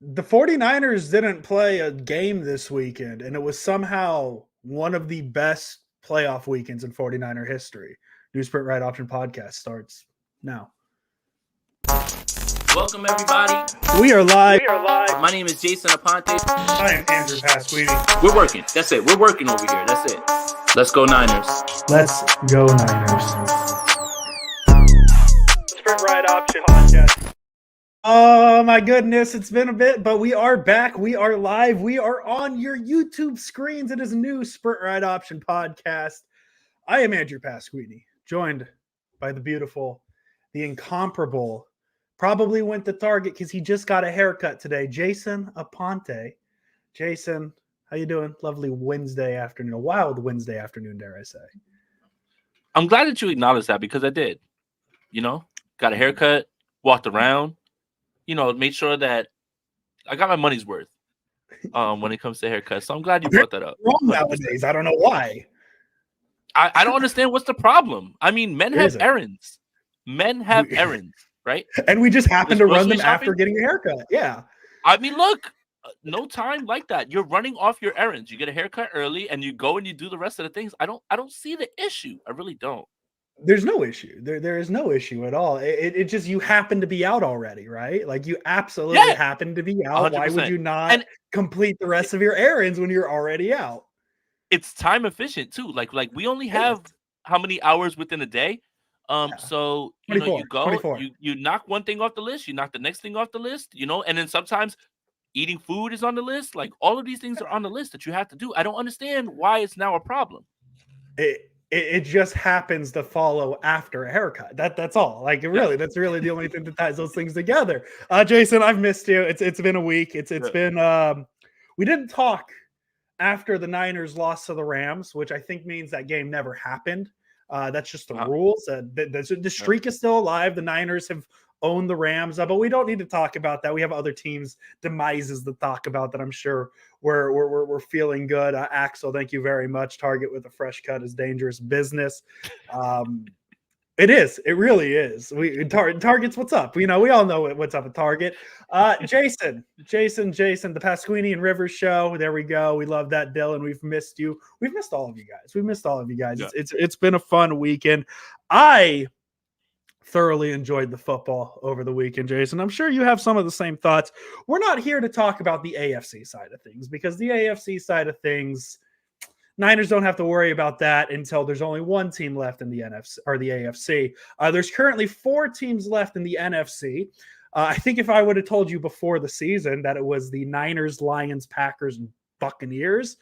The 49ers didn't play a game this weekend, and it was somehow one of the best playoff weekends in 49er history. New Sprint Right Option podcast starts now. Welcome, everybody. We are live. My name is Jason Aponte. I am Andrew Pasquini. We're working. That's it. We're working over here. That's it. Let's go Niners. Let's go Niners. Sprint Right Option podcast. Oh my goodness, it's been a bit, but we are back. We are live. We are on your YouTube screens. It is a new Sprint Right Option podcast. I am Andrew Pasquini, joined by the beautiful, the incomparable, probably went to Target because he just got a haircut today, Jason Aponte. Jason, how you doing? Lovely Wednesday afternoon, a wild Wednesday afternoon, dare I say. I'm glad that you acknowledged that because I did. You know, got a haircut, walked around, made sure that I got my money's worth when it comes to haircuts. So I'm glad you brought that up. Wrong nowadays. I don't know why. I don't understand what's the problem. I mean, men have errands. Men have errands, right? And we just happen to run them after getting a haircut. Yeah. I mean, look, no time like that. You're running off your errands. You get a haircut early and you go and you do the rest of the things. I don't see the issue. I really don't. There's no issue. There is no issue at all. It just, you happen to be out already, right? Like you absolutely happen to be out. 100%. Why would you not complete the rest of your errands when you're already out? It's time efficient too. Like we only have how many hours within a day? So you go, 24. You knock one thing off the list, you knock the next thing off the list, and then sometimes eating food is on the list. Like all of these things are on the list that you have to do. I don't understand why it's now a problem. It just happens to follow after a haircut. That's all. Like that's really the only thing that ties those things together. Jason, I've missed you. It's been a week. It's been we didn't talk after the Niners lost to the Rams, which I think means that game never happened. That's just the rules. The streak is still alive. The Niners have owned the Rams, but we don't need to talk about that. We have other teams' demises to talk about that I'm sure we're feeling good. Axel, thank you very much. Target with a fresh cut is dangerous business. It is. It really is. Target's what's up. We all know what's up at Target. Jason, the Pasquini and Rivers show. There we go. We love that, Dylan. We've missed you. We've missed all of you guys. Yeah. It's been a fun weekend. I thoroughly enjoyed the football over the weekend, Jason. I'm sure you have some of the same thoughts. We're not here to talk about the AFC side of things because the AFC side of things, Niners don't have to worry about that until there's only one team left in the NFC or the AFC. There's currently 4 teams left in the NFC. I think if I would have told you before the season that it was the Niners, Lions, Packers, and Buccaneers,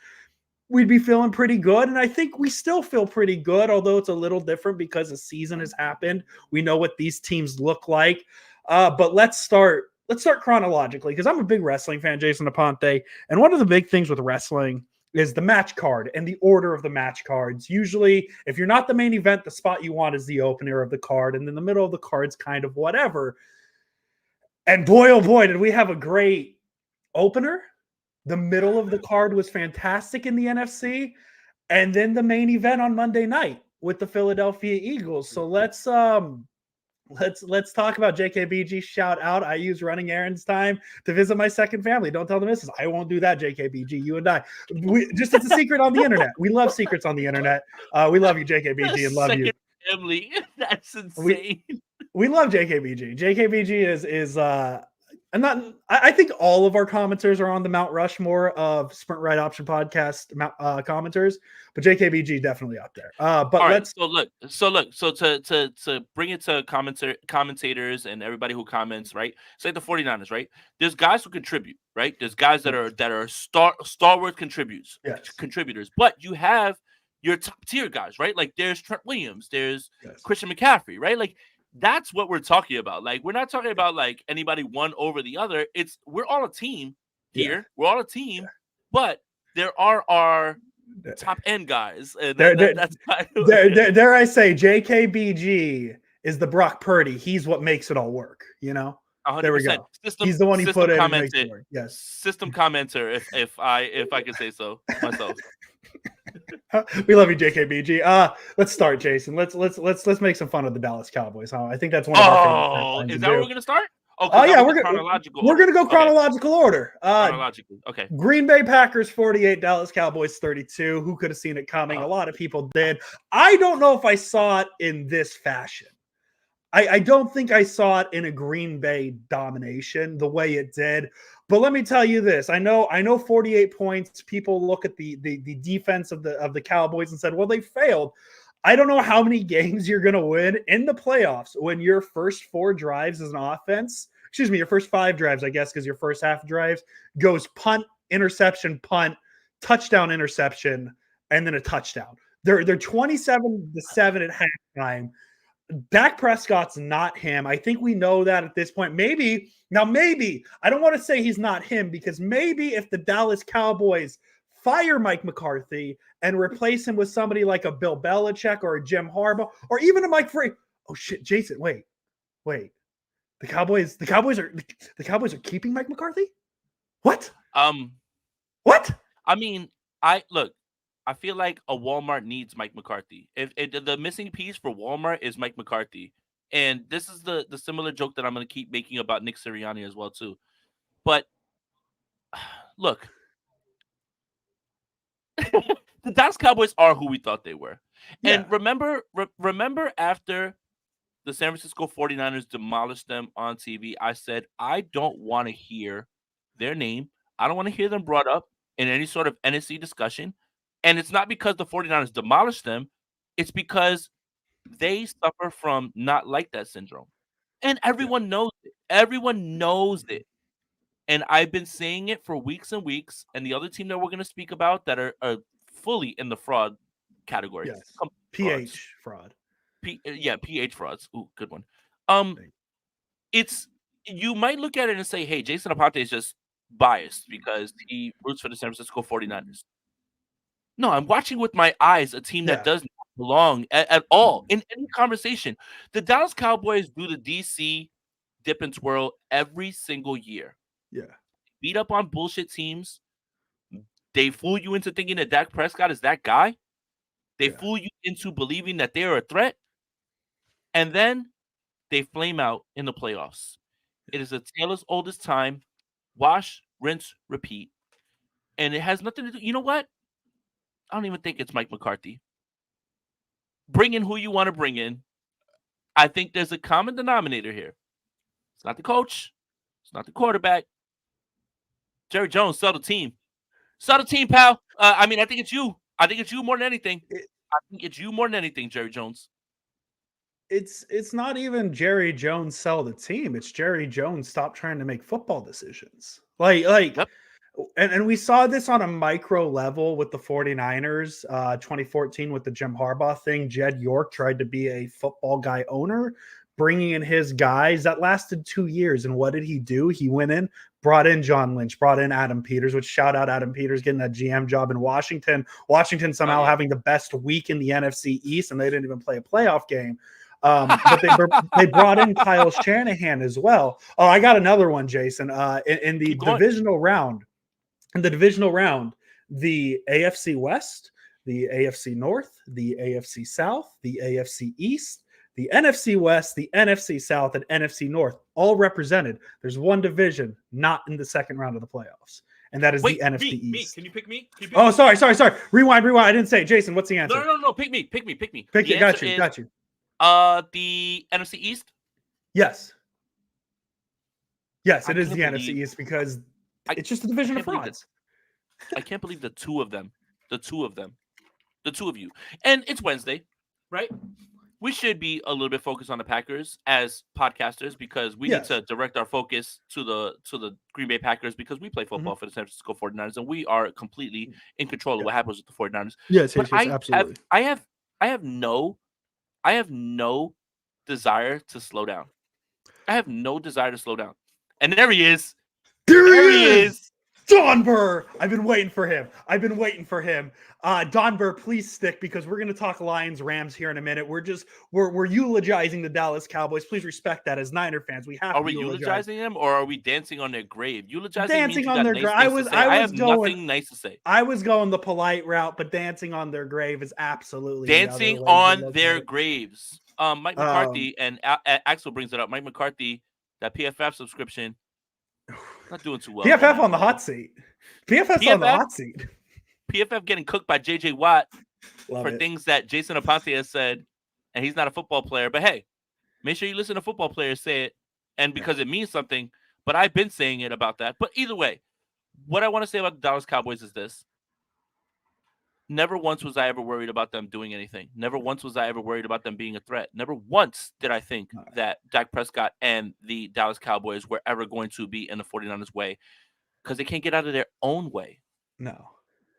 we'd be feeling pretty good. And I think we still feel pretty good, although it's a little different because the season has happened. We know what these teams look like. But let's start chronologically because I'm a big wrestling fan, Jason Aponte. And one of the big things with wrestling is the match card and the order of the match cards. Usually, if you're not the main event, the spot you want is the opener of the card, and then the middle of the card's kind of whatever. And boy, oh boy, did we have a great opener. The middle of the card was fantastic in the NFC, and then the main event on Monday night with the Philadelphia Eagles. So let's talk about JKBG. Shout out. I use running errands time to visit my second family. Don't tell the missus. I won't do that, JKBG. You and I. It's a secret on the internet. We love secrets on the internet. We love you, JKBG, and love you. Family. That's insane. We love JKBG. JKBG is I think all of our commenters are on the Mount Rushmore of Sprint Right Option podcast commenters, but JKBG definitely up there. But So to bring it to commentators and everybody who comments, right? Say the 49ers, right? There's guys who contribute, right? There's guys that are stalwart contributors, but you have your top tier guys, right? Like there's Trent Williams, there's Christian McCaffrey, right? Like that's what we're talking about. Like we're not talking about like anybody one over the other. We're all a team here. Yeah. We're all a team, but there are our top end guys. And that's kind of there I say JKBG is the Brock Purdy. He's what makes it all work, 100%. There we go. He's the one he put in and makes it work. Yes. System commenter, if I can say so myself. We love you, JKBG. Let's start, Jason. Let's make some fun of the Dallas Cowboys. Huh? I think that's one of our favorite. Is that where we're gonna start? Oh, Oh because yeah, chronological we're order. gonna go chronological order. Chronologically. Okay. Green Bay Packers 48, Dallas Cowboys 32. Who could have seen it coming? A lot of people did. I don't know if I saw it in this fashion. I don't think I saw it in a Green Bay domination the way it did. But let me tell you this: I know 48 points. People look at the defense of the Cowboys and said, well, they failed. I don't know how many games you're going to win in the playoffs when your first 4 drives as an offense. Excuse me, your first 5 drives, I guess, because your first half drives goes punt, interception, punt, touchdown, interception, and then a touchdown. They're 27-7 at halftime. Dak Prescott's not him. I think we know that at this point. Maybe I don't want to say he's not him, because maybe if the Dallas Cowboys fire Mike McCarthy and replace him with somebody like a Bill Belichick or a Jim Harbaugh or even a Mike Free. Oh shit, Jason, wait. The Cowboys are keeping Mike McCarthy? What? What? I mean, I feel like a Walmart needs Mike McCarthy. If the missing piece for Walmart is Mike McCarthy, and this is the similar joke that I'm going to keep making about Nick Sirianni as well too. But look, the Dallas Cowboys are who we thought they were. And remember after the San Francisco 49ers demolished them on TV, I said, I don't want to hear their name. I don't want to hear them brought up in any sort of NFC discussion. And it's not because the 49ers demolished them. It's because they suffer from not like that syndrome. And everyone knows it. Everyone knows it. And I've been saying it for weeks and weeks. And the other team that we're going to speak about that are fully in the fraud category. Yes. PH fraud. PH frauds. Ooh, good one. It's, you might look at it and say, hey, Jason Aponte is just biased because he roots for the San Francisco 49ers. No, I'm watching with my eyes a team that does not belong at all in any conversation. The Dallas Cowboys do the DC dip and twirl every single year. Yeah. Beat up on bullshit teams. They fool you into thinking that Dak Prescott is that guy. They fool you into believing that they are a threat. And then they flame out in the playoffs. It is a tale as old as time. Wash, rinse, repeat. And it has nothing to do. You know what? I don't even think it's Mike McCarthy. Bring in who you want to bring in. I think there's a common denominator here. It's not the coach. It's not the quarterback. Jerry Jones, sell the team. Sell the team, pal. I think it's you. I think it's you more than anything. Jerry Jones. It's not even Jerry Jones sell the team. It's Jerry Jones stop trying to make football decisions. Yep. And we saw this on a micro level with the 49ers, 2014 with the Jim Harbaugh thing. Jed York tried to be a football guy owner, bringing in his guys. That lasted 2 years. And what did he do? He went in, brought in John Lynch, brought in Adam Peters, which shout out Adam Peters getting that GM job in Washington. Washington somehow having the best week in the NFC East, and they didn't even play a playoff game. But they brought in Kyle Shanahan as well. Oh, I got another one, Jason. In the divisional round. In the divisional round, the AFC West, the AFC North, the AFC South, the AFC East, the NFC West, the NFC South, and NFC North, all represented. There's one division not in the second round of the playoffs, and that is the NFC East. Can you pick me? Oh, sorry. Rewind. I didn't say it. Jason, what's the answer? No. Pick me. Pick it. Got you. The NFC East? Yes, it is the NFC East because it's just a division of frauds. I can't believe the two of you. And it's Wednesday, right? We should be a little bit focused on the Packers as podcasters because we need to direct our focus to the Green Bay Packers because we play football for the San Francisco 49ers and we are completely in control of what happens with the 49ers. Yes, absolutely. I have no desire to slow down. And there he is. There he is. Don Burr. I've been waiting for him. Don Burr, please stick because we're going to talk Lions Rams here in a minute. We're eulogizing the Dallas Cowboys. Please respect that as Niner fans. We have. Are we eulogizing them or are we dancing on their grave? Dancing on their grave. I have nothing nice to say. I was going the polite route, but dancing on their grave is absolutely dancing on their graves. Mike McCarthy and Axel brings it up. Mike McCarthy that PFF subscription, not doing too well. PFF right on now, the hot seat. PFF's on the hot seat. PFF getting cooked by JJ Watt Love for it. things that Jason Aponte has said, and he's not a football player. But hey, make sure you listen to football players say it, and because it means something. But I've been saying it about that. But either way, what I want to say about the Dallas Cowboys is this. Never once was I ever worried about them doing anything. Never once was I ever worried about them being a threat. Never once did I think that Dak Prescott and the Dallas Cowboys were ever going to be in the 49ers' way because they can't get out of their own way. No.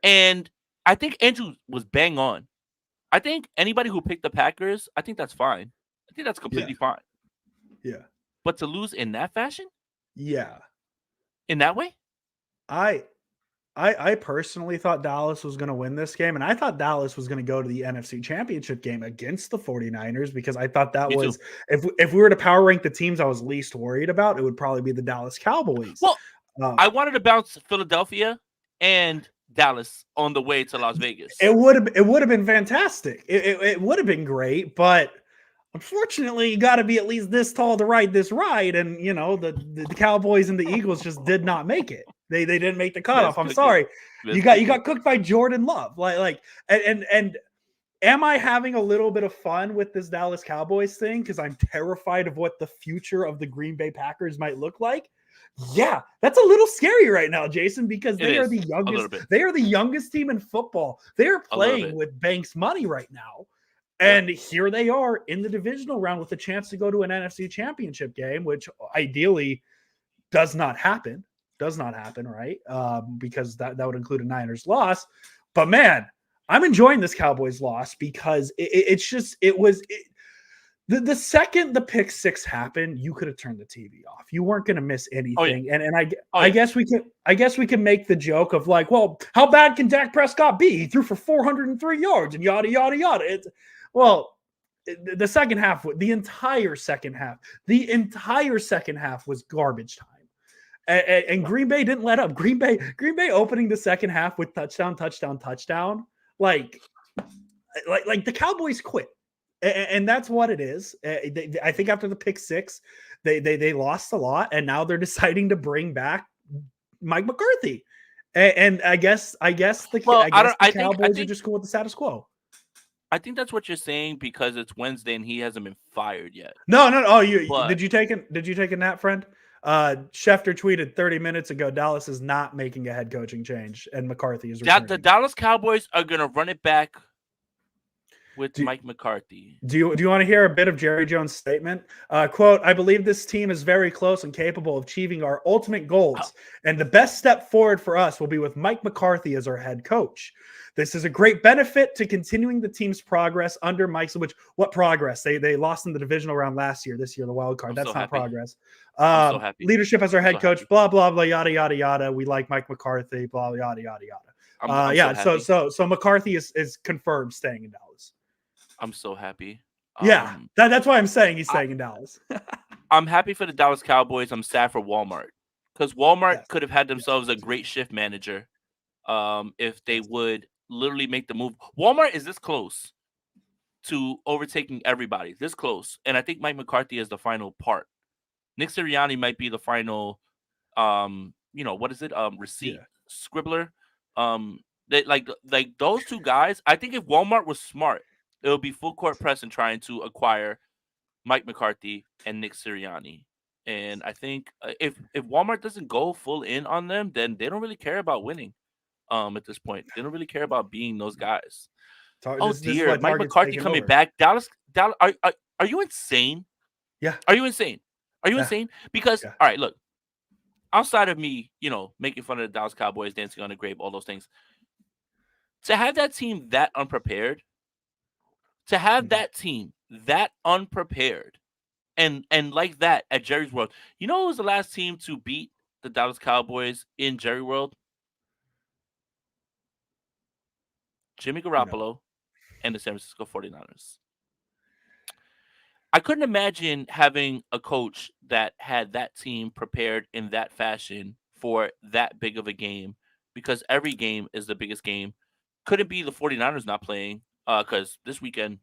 And I think Andrew was bang on. I think anybody who picked the Packers, I think that's fine. I think that's completely fine. Yeah. But to lose in that fashion? Yeah. In that way? I personally thought Dallas was going to win this game, and I thought Dallas was going to go to the NFC Championship game against the 49ers because I thought that was if we were to power rank the teams I was least worried about, it would probably be the Dallas Cowboys. Well, I wanted to bounce Philadelphia and Dallas on the way to Las Vegas. It would have been fantastic. It would have been great, but unfortunately, you got to be at least this tall to ride this ride, and you know the Cowboys and the Eagles just did not make it. They didn't make the cutoff. I'm sorry. You got cooked by Jordan Love. And am I having a little bit of fun with this Dallas Cowboys thing because I'm terrified of what the future of the Green Bay Packers might look like? Yeah, that's a little scary right now, Jason, because they are the youngest. They are the youngest team in football. They are playing with Banks money right now. And here they are in the divisional round with a chance to go to an NFC Championship game, which ideally does not happen. Right? Because that would include a Niners loss. But man, I'm enjoying this Cowboys loss because the second the pick six happened, you could have turned the TV off. You weren't going to miss anything. I guess we can make the joke of like, well, how bad can Dak Prescott be? He threw for 403 yards and yada yada yada. The second half, the entire second half was garbage time. And Green Bay didn't let up. Green Bay opening the second half with touchdown. Like the Cowboys quit. And that's what it is. I think after the pick six, they lost a lot, and now they're deciding to bring back Mike McCarthy. And I guess the Cowboys are just cool with the status quo. I think that's what you're saying because it's Wednesday and he hasn't been fired yet. No. Oh, did you take a nap, friend? Schefter tweeted 30 minutes ago, Dallas is not making a head coaching change, and McCarthy is returning. The Dallas Cowboys are going to run it back with Mike McCarthy. Do you want to hear a bit of Jerry Jones' statement? Quote, I believe this team is very close and capable of achieving our ultimate goals, and the best step forward for us will be with Mike McCarthy as our head coach. This is a great benefit to continuing the team's progress under Mike's, what progress? They lost in the divisional round last year, this year, the wild card. That's not progress. I'm so happy. Leadership as our head coach, blah, blah, blah, yada, yada, yada. We like Mike McCarthy, blah, yada, yada, yada. So McCarthy is confirmed staying in Dallas. I'm so happy. That's why I'm saying he's staying in Dallas. I'm happy for the Dallas Cowboys. I'm sad for Walmart because Walmart could have had themselves a great shift manager if they would literally make the move. Walmart is this close to overtaking everybody, this close. And I think Mike McCarthy is the final part. Nick Sirianni might be the final, receipt scribbler. Like those two guys, I think if Walmart was smart, it would be full court press in trying to acquire Mike McCarthy and Nick Sirianni. And I think if Walmart doesn't go full in on them, then they don't really care about winning. At this point, they don't really care about being those guys. Mike McCarthy coming back. Dallas, are you insane? Yeah. Are you insane? Insane? Because all right, look. Outside of me, making fun of the Dallas Cowboys, dancing on the grave, all those things, to have that team that unprepared, and like that at Jerry's World. You know who was the last team to beat the Dallas Cowboys in Jerry World? Jimmy Garoppolo and the San Francisco 49ers. I couldn't imagine having a coach that had that team prepared in that fashion for that big of a game because every game is the biggest game. Couldn't be the 49ers not playing because this weekend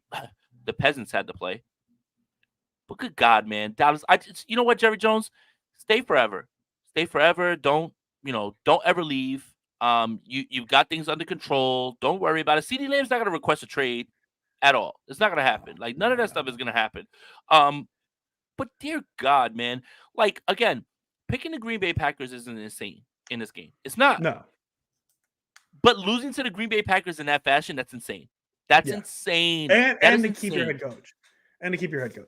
the Peasants had to play. But good God, man, Dallas. You know what, Jerry Jones, stay forever. Stay forever. Don't ever leave. You've got things under control. Don't worry about it. CeeDee Lamb's not gonna request a trade at all. It's not gonna happen. Like none of that stuff is gonna happen. But dear God, man, like again, picking the Green Bay Packers isn't insane in this game. It's not. No. But losing to the Green Bay Packers in that fashion, that's insane. That's insane. And to keep your head coach. And to keep your head coach.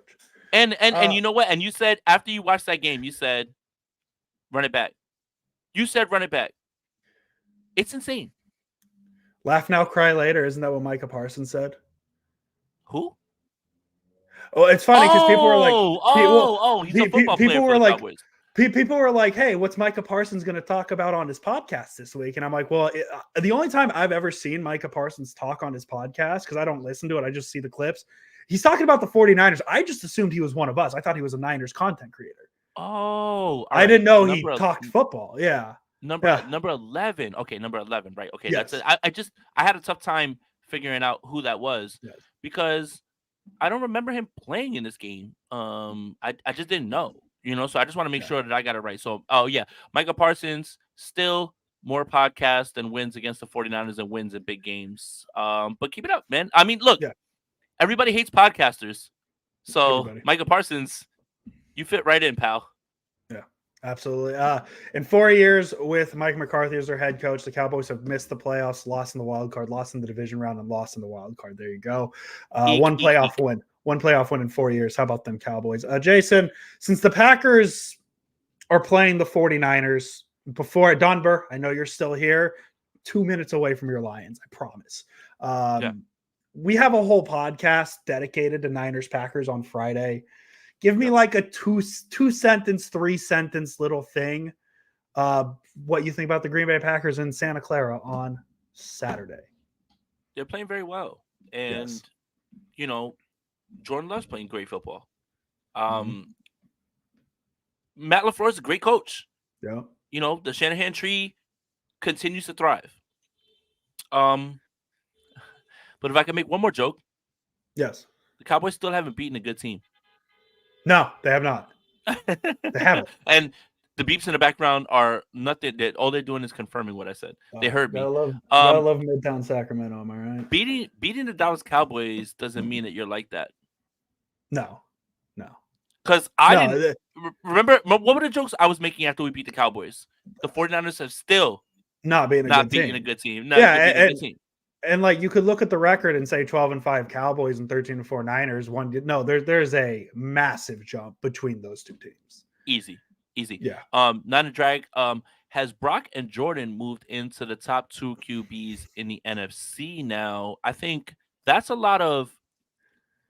And you know what? And you said after you watched that game, you said, run it back. You said run it back. It's insane. Laugh now, cry later. Isn't that what Micah Parsons said? Who? Oh, it's funny because people were like, he's a football player for the Cowboys. People were like, hey, what's Micah Parsons going to talk about on his podcast this week? And I'm like, well, the only time I've ever seen Micah Parsons talk on his podcast, because I don't listen to it, I just see the clips. He's talking about the 49ers. I just assumed he was one of us. I thought he was a Niners content creator. Oh. I didn't know he talked football. Yeah. Number 11. Okay, number 11, right. Okay, yes. That's it. I had a tough time figuring out who that was because I don't remember him playing in this game. I just didn't know. So I just want to make sure that I got it right. So, Micah Parsons, still more podcasts than wins against the 49ers and wins in big games. But keep it up, man. I mean, look, everybody hates podcasters. So, Micah Parsons, you fit right in, pal. Yeah, absolutely. In 4 years with Mike McCarthy as their head coach, the Cowboys have missed the playoffs, lost in the wild card, lost in the division round, and lost in the wild card. There you go. One playoff win. One playoff win in 4 years. How about them Cowboys? Jason, since the Packers are playing the 49ers, before Don Burr, I know you're still here, 2 minutes away from your Lions, I promise. We have a whole podcast dedicated to Niners Packers on Friday. Give me like a two sentence, 3 sentence little thing. What you think about the Green Bay Packers in Santa Clara on Saturday? They're playing very well. And, Jordan Love's playing great football. Matt LaFleur is a great coach. Yeah. The Shanahan tree continues to thrive. But if I can make one more joke. Yes. The Cowboys still haven't beaten a good team. No, they have not. They haven't. And the beeps in the background are nothing. That all they're doing is confirming what I said. They heard me. I love Midtown Sacramento. Am I right? Beating the Dallas Cowboys doesn't mean that you're like that. No. Because I didn't remember what were the jokes I was making after we beat the Cowboys. The 49ers have still not beating a good team. And like you could look at the record and say 12-5 Cowboys and 13-4 Niners. There's a massive jump between those two teams. Easy. Yeah. Not a drag. Has Brock and Jordan moved into the top 2 QBs in the NFC now? I think that's a lot of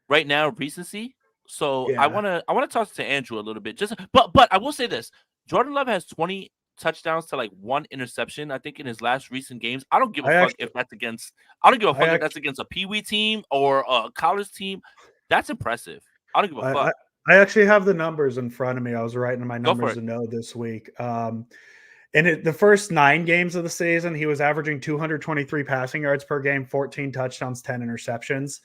right now recency. So I want to talk to Andrew a little bit. But I will say this: Jordan Love has 20 touchdowns to like 1 interception. I think in his last recent games. I don't give a fuck if that's against. I don't give a fuck if that's against a Pee Wee team or a college team. That's impressive. I don't give a fuck. I actually have the numbers in front of me. I was writing my numbers to know this week. In the first 9 games of the season, he was averaging 223 passing yards per game, 14 touchdowns, 10 interceptions.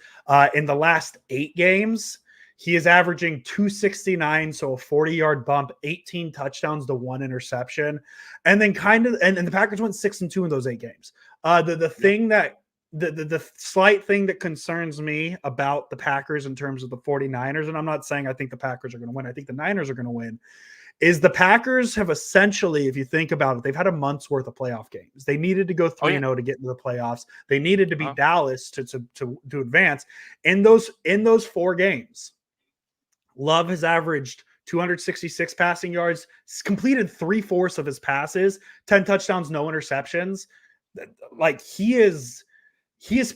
In the last 8 games, he is averaging 269, so a 40-yard bump, 18 touchdowns to 1 interception. And then and the Packers went 6-2 in those 8 games. The slight thing that concerns me about the Packers in terms of the 49ers, and I'm not saying I think the Packers are going to win, I think the Niners are going to win, is the Packers have essentially, if you think about it, they've had a month's worth of playoff games. They needed to go 3-0 to get into the playoffs. They needed to beat Dallas to advance. In those 4 games, Love has averaged 266 passing yards, completed 3/4 of his passes, 10 touchdowns, no interceptions. Like he is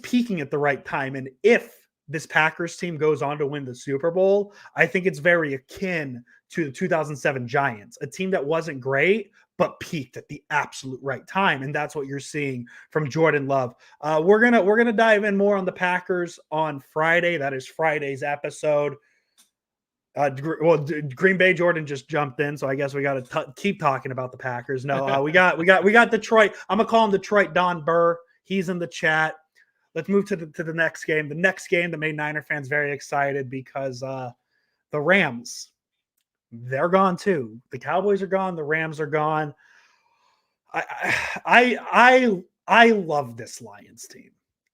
peaking at the right time. And if this Packers team goes on to win the Super Bowl, I think it's very akin to the 2007 Giants, a team that wasn't great, but peaked at the absolute right time. And that's what you're seeing from Jordan Love. We're going to dive in more on the Packers on Friday. That is Friday's episode. Green Bay Jordan just jumped in, so I guess we got to keep talking about the Packers. No, we got Detroit. I'm gonna call him Detroit Don Burr. He's in the chat. Let's move to the next game. The next game that made Niner fans very excited because The Rams, they're gone too. The Cowboys are gone. The Rams are gone. I love this Lions team.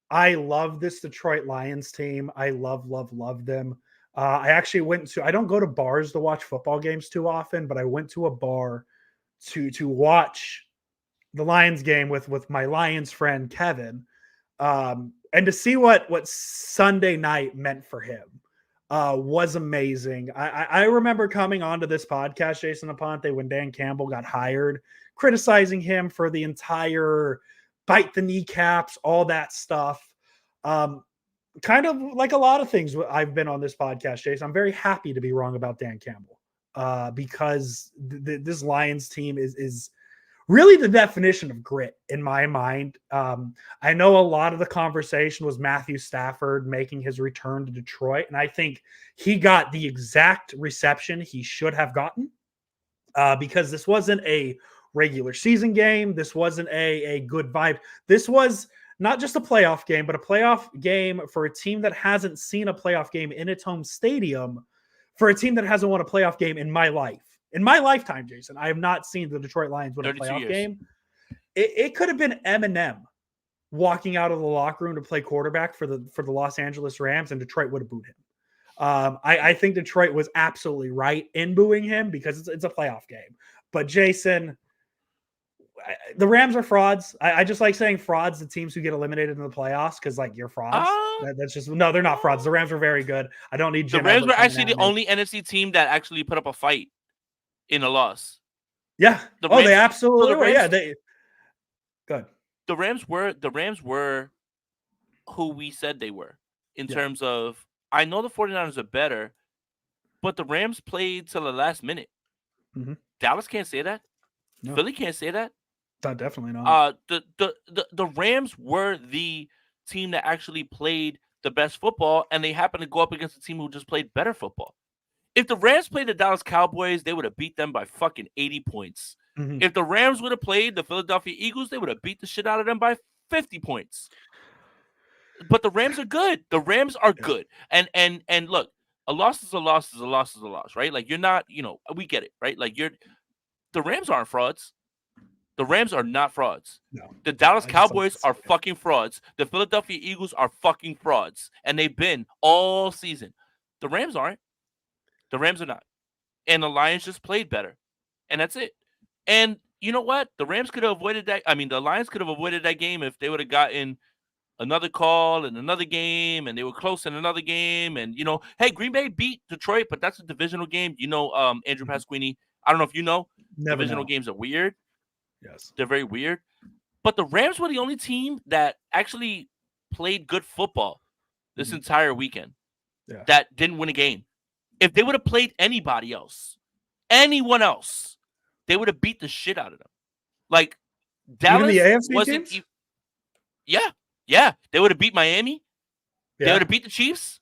I love this Detroit Lions team. I love them. I actually I don't go to bars to watch football games too often, but I went to a bar to watch the Lions game with my Lions friend Kevin, and to see what Sunday night meant for him was amazing. I remember coming onto this podcast, Jason Aponte, when Dan Campbell got hired, criticizing him for the entire bite the kneecaps, all that stuff. Kind of like a lot of things I've been on this podcast, Jason. I'm very happy to be wrong about Dan Campbell because this Lions team is really the definition of grit in my mind. I know a lot of the conversation was Matthew Stafford making his return to Detroit, and I think he got the exact reception he should have gotten because this wasn't a regular season game. This wasn't a good vibe. This was not just a playoff game, but a playoff game for a team that hasn't seen a playoff game in its home stadium, for a team that hasn't won a playoff game in my life. In my lifetime, Jason, I have not seen the Detroit Lions win a playoff game. It could have been Eminem walking out of the locker room to play quarterback for the Los Angeles Rams, and Detroit would have booed him. I think Detroit was absolutely right in booing him because it's a playoff game. But Jason, the Rams are frauds. I just like saying frauds to teams who get eliminated in the playoffs because, like, you're frauds. That's just no, they're not frauds. The Rams are very good. I don't need Jim. The Rams were actually the only NFC team that actually put up a fight in a loss. Yeah. They absolutely were. Yeah. Good. The Rams were who we said they were in terms of, I know the 49ers are better, but the Rams played till the last minute. Mm-hmm. Dallas can't say that. No. Philly can't say that. No, definitely not. The Rams were the team that actually played the best football, and they happened to go up against a team who just played better football. If the Rams played the Dallas Cowboys, they would have beat them by fucking 80 points. Mm-hmm. If the Rams would have played the Philadelphia Eagles, they would have beat the shit out of them by 50 points. But the Rams are good. The Rams are good. And look, a loss is a loss is a loss is a loss, right? Like, you're not, we get it, right? Like, the Rams aren't frauds. The Rams are not frauds. No. The Dallas Cowboys are fucking frauds. The Philadelphia Eagles are fucking frauds. And they've been all season. The Rams aren't. The Rams are not. And the Lions just played better. And that's it. And you know what? The Rams could have avoided that. I mean, the Lions could have avoided that game if they would have gotten another call in another game, and they were close in another game. And, hey, Green Bay beat Detroit, but that's a divisional game. Andrew Pasquini, I don't know if you know. Divisional games are weird. Yes. They're very weird. But the Rams were the only team that actually played good football this entire weekend that didn't win a game. If they would have played anyone else, they would have beat the shit out of them. Like, Dallas wasn't. Yeah. They would have beat Miami. Yeah. They would have beat the Chiefs.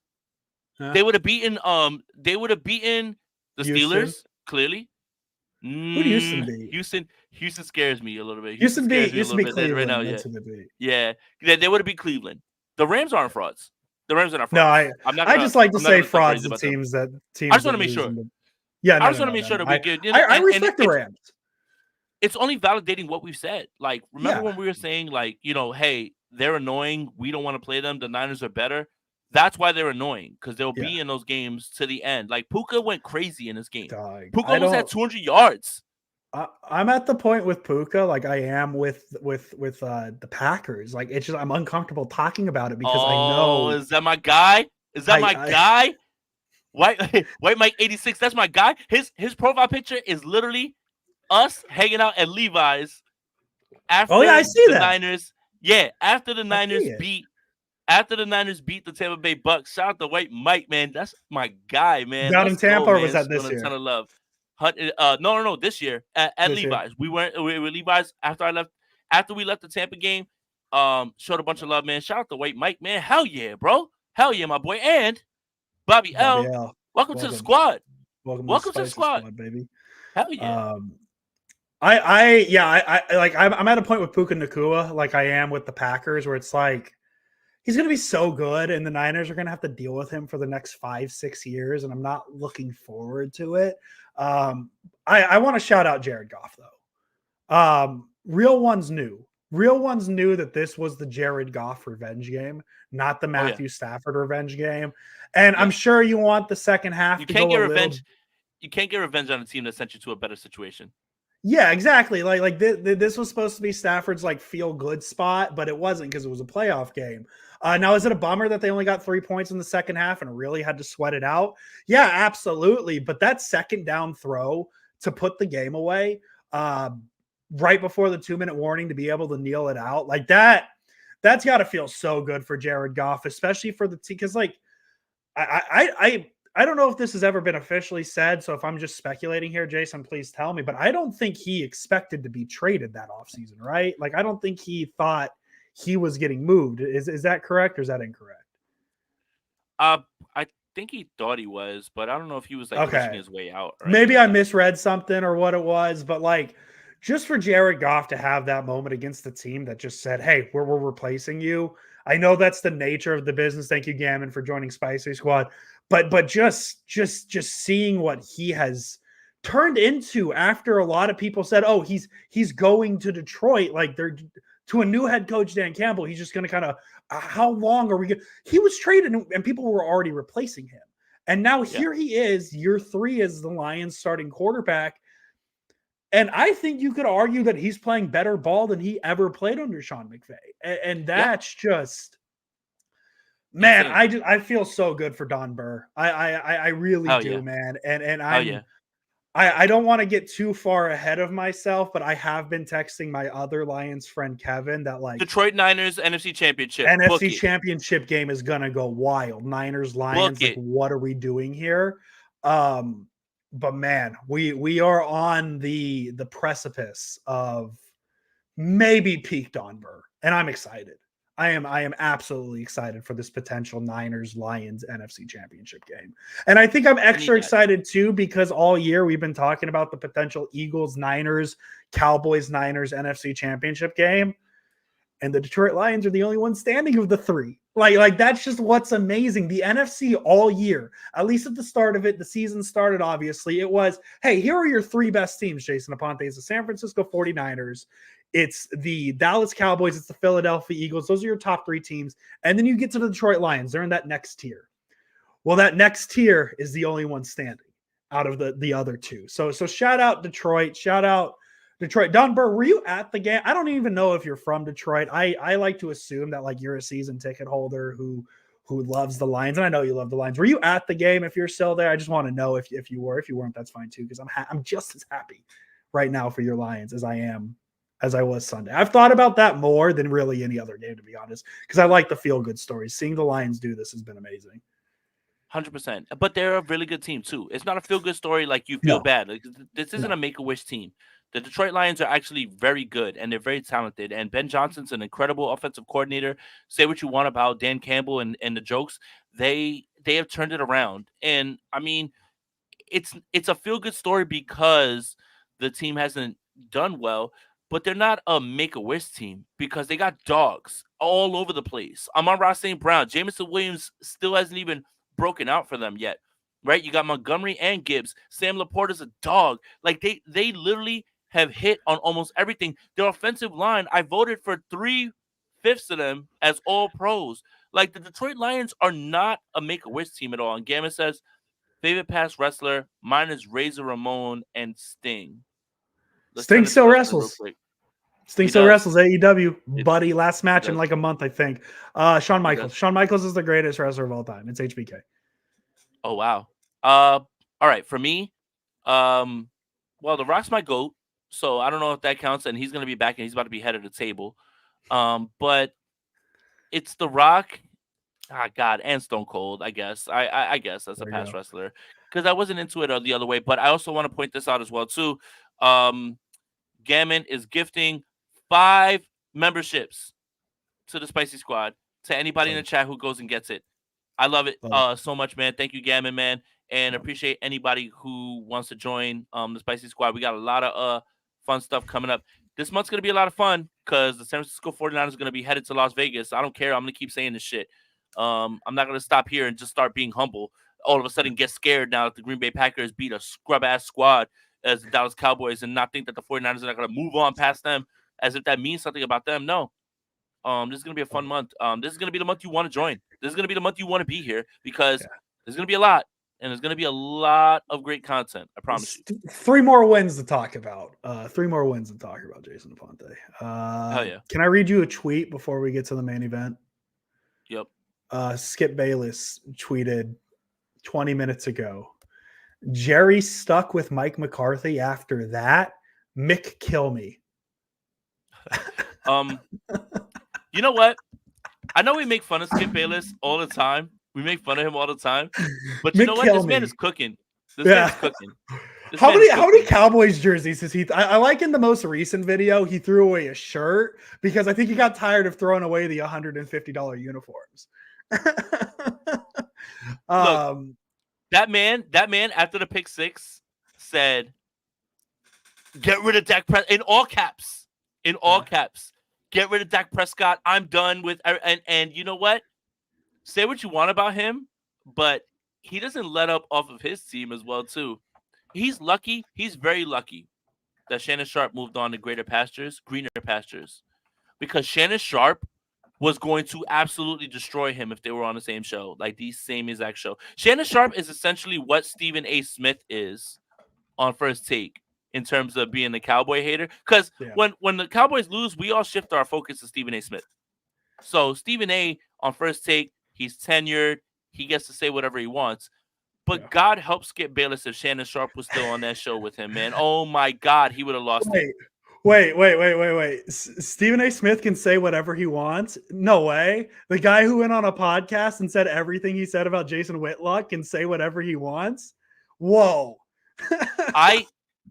Huh? They would have beaten. They would have beaten the Steelers. Clearly. Who do Houston beat? Houston scares me a little bit. Houston beat Cleveland right now. Yeah. They would have beat Cleveland. The Rams aren't frauds. The Rams are not frauds. No, I just like to say frauds to teams that teams. I just want to make sure. Yeah, I just want to make sure that we're good. I respect the Rams. It's only validating what we've said. Like, remember when we were saying, like, hey, they're annoying. We don't want to play them. The Niners are better. That's why they're annoying, because they'll be in those games to the end. Like, Puka went crazy in this game. Puka almost had 200 yards. I'm at the point with Puka, like I am with the Packers. Like, it's just, I'm uncomfortable talking about it because I know. Is that my guy? Is that my guy? White Mike 86. That's my guy. His profile picture is literally us hanging out at Levi's after I see the that. Niners. Yeah, after the Niners beat the Tampa Bay Bucs. Shout out to White Mike, man. That's my guy, man. Down in Tampa, or was that this year? A ton of love. No, this year at this Levi's. Year. We were Levi's after we left the Tampa game. Showed a bunch of love, man. Shout out to White Mike, man. Hell yeah, bro. Hell yeah, my boy. And Bobby L. Welcome to the squad. Welcome to the squad, baby. Hell yeah. I'm at a point with Puka Nacua, like I am with the Packers, where it's like he's going to be so good, and the Niners are going to have to deal with him for the next 5-6 years, and I'm not looking forward to it. I want to shout out Jared Goff though. Real ones knew. Real ones knew that this was the Jared Goff revenge game, not the Oh yeah, Matthew Stafford revenge game. And I'm yeah. sure you want the second half You to can't go get a little. revenge. You can't get revenge on a team that sent you to a better situation. Yeah, exactly. Like this was supposed to be Stafford's like feel good spot, but it wasn't because it was a playoff game. Now, is it a bummer that they only got 3 points in the second half and really had to sweat it out? Yeah, absolutely. But that second down throw to put the game away, right before the 2-minute warning, to be able to kneel it out like that, that's got to feel so good for Jared Goff, especially for the team. Because like I don't know if this has ever been officially said. So if I'm just speculating here, Jason, please tell me. But I don't think he expected to be traded that offseason, right? Like I don't think he thought he was getting moved. Is that correct or is that incorrect? I think he thought he was, but I don't know if he was like pushing Okay. his way out or anything Maybe like I that. misread something or what it was, but like just for Jared Goff to have that moment against the team that just said, "Hey, we're replacing you." I know that's the nature of the business. Thank you, Gammon, for joining Spicy Squad. But just seeing what he has turned into after a lot of people said, "Oh, he's going to Detroit," like they're to a new head coach, Dan Campbell. He's just going to kind of how long are we going? He was traded and people were already replacing him. And now Yeah, here he is, year 3 as the Lions starting quarterback. And I think you could argue that he's playing better ball than he ever played under Sean McVay. And yeah, that's just, man, insane. I feel so good for Don Burr. I really Hell do, yeah, man. And hell yeah. I don't want to get too far ahead of myself, but I have been texting my other Lions friend Kevin that like Detroit Niners NFC Championship. Book NFC it, championship game is gonna go wild. Niners, book Lions, like it. what are we doing here? Um, but man, we are on the precipice of maybe peak Don Burr, and I'm excited. I am absolutely excited for this potential Niners Lions NFC championship game. And I think I'm I need extra that. excited too because all year we've been talking about the potential Eagles Niners, Cowboys Niners NFC championship game, and the Detroit Lions are the only one standing of the 3. Like that's just what's amazing. The NFC all year, at least at the start of it, the season started obviously. It was, hey, here are your 3 best teams, Jason Aponte. It's the San Francisco 49ers, it's the Dallas Cowboys, it's the Philadelphia Eagles. Those are your top 3 teams. And then you get to the Detroit Lions. They're in that next tier. Well, that next tier is the only one standing out of the other 2. So shout out Detroit, shout out Detroit. Don Burr, were you at the game? I don't even know if you're from Detroit. I like to assume that like you're a season ticket holder who loves the Lions, and I know you love the Lions. Were you at the game? If you're still there, I just want to know if you were. If you weren't, that's fine too, because I'm just as happy right now for your Lions as I was Sunday. I've thought about that more than really any other game, to be honest, because I like the feel good stories. Seeing the Lions do this has been amazing. 100%. But they're a really good team too. It's not a feel good story like you feel No, bad. Like this isn't no. a make a wish team. The Detroit Lions are actually very good and they're very talented. And Ben Johnson's an incredible offensive coordinator. Say what you want about Dan Campbell and the jokes. They have turned it around. And I mean, it's a feel good story because the team hasn't done well, but they're not a make a wish team because they got dogs all over the place. Amon-Ra St. Brown, Jameson Williams still hasn't even broken out for them yet, right? You got Montgomery and Gibbs. Sam Laporta's a dog. Like they literally have hit on almost everything. Their offensive line, I voted for 3/5 of them as all pros. Like the Detroit Lions are not a make a wish team at all. And Gamma says favorite past wrestler, mine is Razor Ramon and Sting. Let's Sting turn it to still wrestling real wrestles. quick. Sting He still does. wrestles AEW, It, buddy. Last he match in does. like a month, I think. Shawn He Michaels. does. Shawn Michaels is the greatest wrestler of all time. It's HBK. Oh wow. All right. For me, um, well, The Rock's my goat, so I don't know if that counts. And he's gonna be back, and he's about to be head of the table. But it's The Rock. Ah, God, and Stone Cold. I guess. I guess as a There you past go. wrestler, because I wasn't into it the other way. But I also want to point this out as well too. Um, Gammon is gifting 5 memberships to the Spicy Squad to anybody in Love the it. chat who goes and gets it. I love it Love it. so much, man. Thank you, Gammon, man, and appreciate anybody who wants to join the Spicy Squad. We got a lot of fun stuff coming up. this month's going to be a lot of fun because the San Francisco 49ers are going to be headed to Las Vegas. I don't care. I'm going to keep saying this shit. I'm not going to stop here and just start being humble. All of a sudden get scared now that the Green Bay Packers beat a scrub-ass squad as the Dallas Cowboys and not think that the 49ers are not going to move on past them as if that means something about them. No. This is going to be a fun month. This is going to be the month you want to join. This is going to be the month you want to be here because there's going to be a lot. And there's going to be a lot of great content. I promise you. 3 more wins to talk about. 3 more wins to talk about, Jason Aponte. Hell yeah. Can I read you a tweet before we get to the main event? Yep. Skip Bayless tweeted 20 minutes ago. Jerry stuck with Mike McCarthy after that. Mick, kill me. You know what? I know we make fun of Skip Bayless all the time. We make fun of him all the time. But you know what? This man is cooking. This man is cooking. How many Cowboys jerseys is he? I like in the most recent video, he threw away a shirt because I think he got tired of throwing away the $150 uniforms. Look, that man after the pick 6 said, "Get rid of Dak Prescott," in all caps. In all caps. Get rid of Dak Prescott. I'm done with and you know what? Say what you want about him, but he doesn't let up off of his team as well, too. He's lucky. He's very lucky that Shannon Sharp moved on to greener pastures, because Shannon Sharp was going to absolutely destroy him if they were on the same show, like the same exact show. Shannon Sharp is essentially what Stephen A. Smith is on First Take in terms of being the Cowboy hater. Because when the Cowboys lose, we all shift our focus to Stephen A. Smith. So Stephen A. on First Take, he's tenured. He gets to say whatever he wants. But God help Skip Bayless if Shannon Sharp was still on that show with him, man. Oh, my God, he would have lost it. Wait. Stephen A. Smith can say whatever he wants? No way. The guy who went on a podcast and said everything he said about Jason Whitlock can say whatever he wants? Whoa.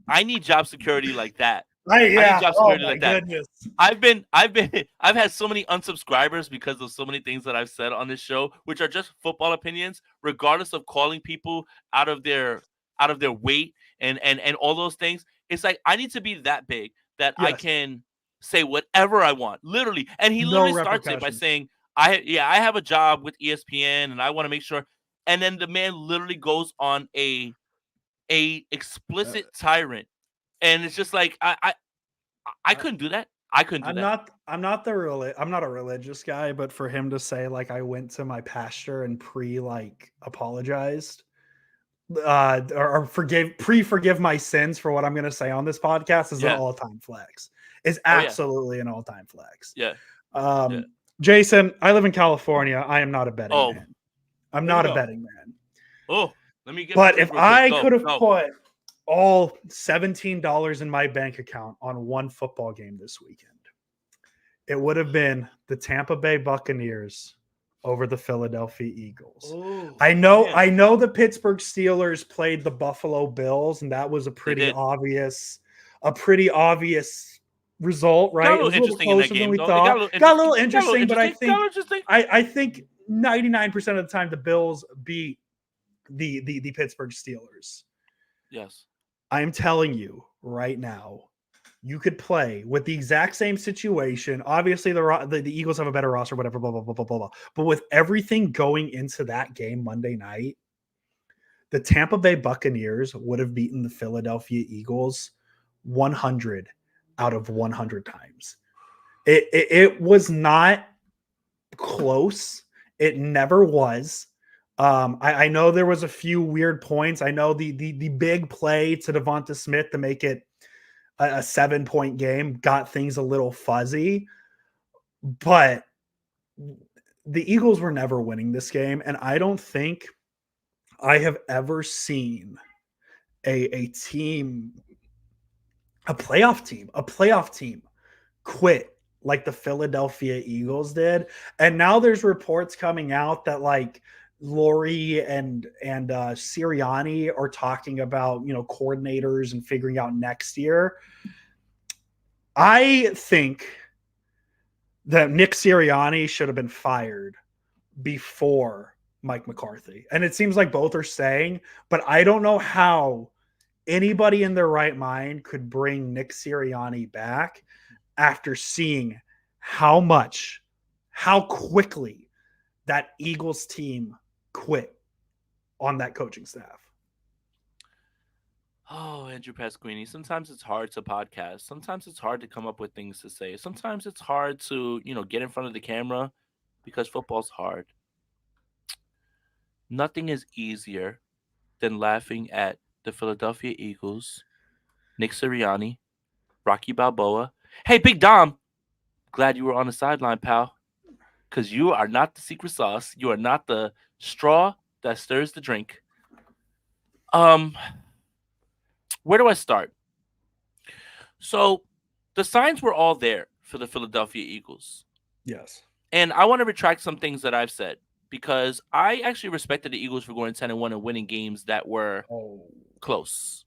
I need job security like that. I need job security like that. Goodness. I've had so many unsubscribers because of so many things that I've said on this show, which are just football opinions, regardless of calling people out of their weight and all those things. It's like I need to be that big that I can say whatever I want, literally. And he literally starts it by saying, I have a job with ESPN and I want to make sure. And then the man literally goes on a explicit tyrant. And it's just like I couldn't do that. I'm not a religious guy, but for him to say like I went to my pastor and apologized or forgive my sins for what I'm going to say on this podcast is an all-time flex. Is absolutely an all-time flex. Yeah. Jason, I live in California. I am not a betting man. I'm not a betting man. Oh, let me get. But if I could have put all $17 in my bank account on one football game this weekend, it would have been the Tampa Bay Buccaneers over the Philadelphia Eagles. Oh, I know the Pittsburgh Steelers played the Buffalo Bills, and that was a pretty obvious result, right? Got a little interesting in that game. We thought. Got a little interesting, but I think 99% of the time the Bills beat the Pittsburgh Steelers. Yes. I am telling you right now, you could play with the exact same situation. Obviously, the Eagles have a better roster, whatever, blah, blah, blah, blah, blah, blah. But with everything going into that game Monday night, the Tampa Bay Buccaneers would have beaten the Philadelphia Eagles 100 out of 100 times. It was not close. It never was. I know there was a few weird points. I know the big play to Devonta Smith to make it a 7-point game got things a little fuzzy, but the Eagles were never winning this game. And I don't think I have ever seen a playoff team quit like the Philadelphia Eagles did. And now there's reports coming out that like Lori and Sirianni are talking about, coordinators and figuring out next year. I think that Nick Sirianni should have been fired before Mike McCarthy. And it seems like both are saying, but I don't know how anybody in their right mind could bring Nick Sirianni back after seeing how quickly that Eagles team quit on that coaching staff. Oh, Andrew Pasquini. Sometimes it's hard to podcast. Sometimes it's hard to come up with things to say. Sometimes it's hard to, get in front of the camera because football's hard. Nothing is easier than laughing at the Philadelphia Eagles, Nick Sirianni, Rocky Balboa. Hey, Big Dom, glad you were on the sideline, pal, because you are not the secret sauce. You are not the straw that stirs the drink. Where do I start? So the signs were all there for the Philadelphia Eagles. Yes. And I want to retract some things that I've said because I actually respected the Eagles for going 10-1 and winning games that were close.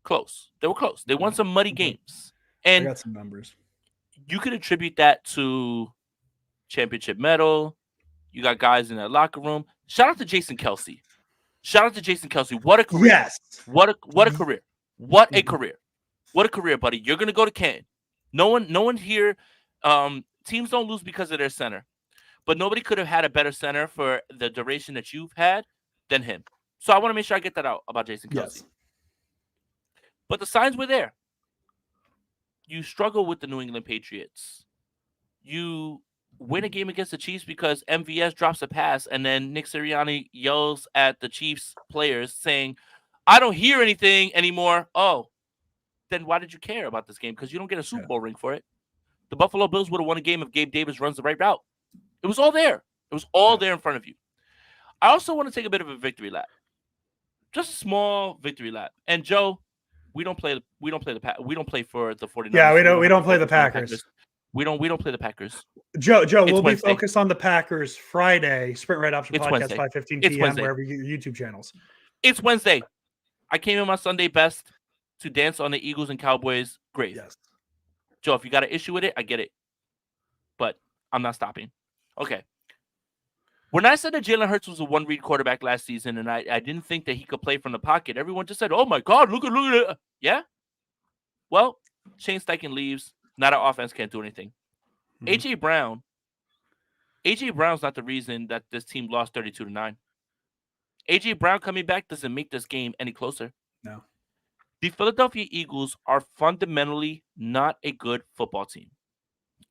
They were close. They won some muddy games. I And got some numbers. you could attribute that to championship medal. You got guys in that locker room. Shout out to Jason Kelsey. What a career. Yes. What a career. What a career. What a career, buddy. You're going to go to Canton. No one here teams don't lose because of their center. But nobody could have had a better center for the duration that you've had than him. So I want to make sure I get that out about Jason Kelsey. Yes. But the signs were there. You struggle with the New England Patriots. You win a game against the Chiefs because MVS drops a pass, and then Nick Sirianni yells at the Chiefs players saying, I don't hear anything anymore. Oh, then why did you care about this game? Because you don't get a Super Bowl ring for it. The Buffalo Bills would have won a game if Gabe Davis runs the right route. It was all there. It was all there in front of you. I also want to take a bit of a victory lap. Just a small victory lap. And Joe, we don't play for the 49ers. Yeah, we don't play the Packers. We don't play the Packers. Joe, we'll be focused on the Packers Friday. Sprint Right Option Podcast, 5:15 p.m. wherever your YouTube channels. It's Wednesday. I came in my Sunday best to dance on the Eagles and Cowboys grave. Yes. Joe, if you got an issue with it, I get it. But I'm not stopping. Okay. When I said that Jalen Hurts was a one-read quarterback last season and I didn't think that he could play from the pocket, everyone just said, oh, my God, look at it. Yeah? Well, Shane Steichen leaves. Now the offense can't do anything. A.J. Brown's not the reason that this team lost 32-9. A.J. Brown coming back doesn't make this game any closer. No. The Philadelphia Eagles are fundamentally not a good football team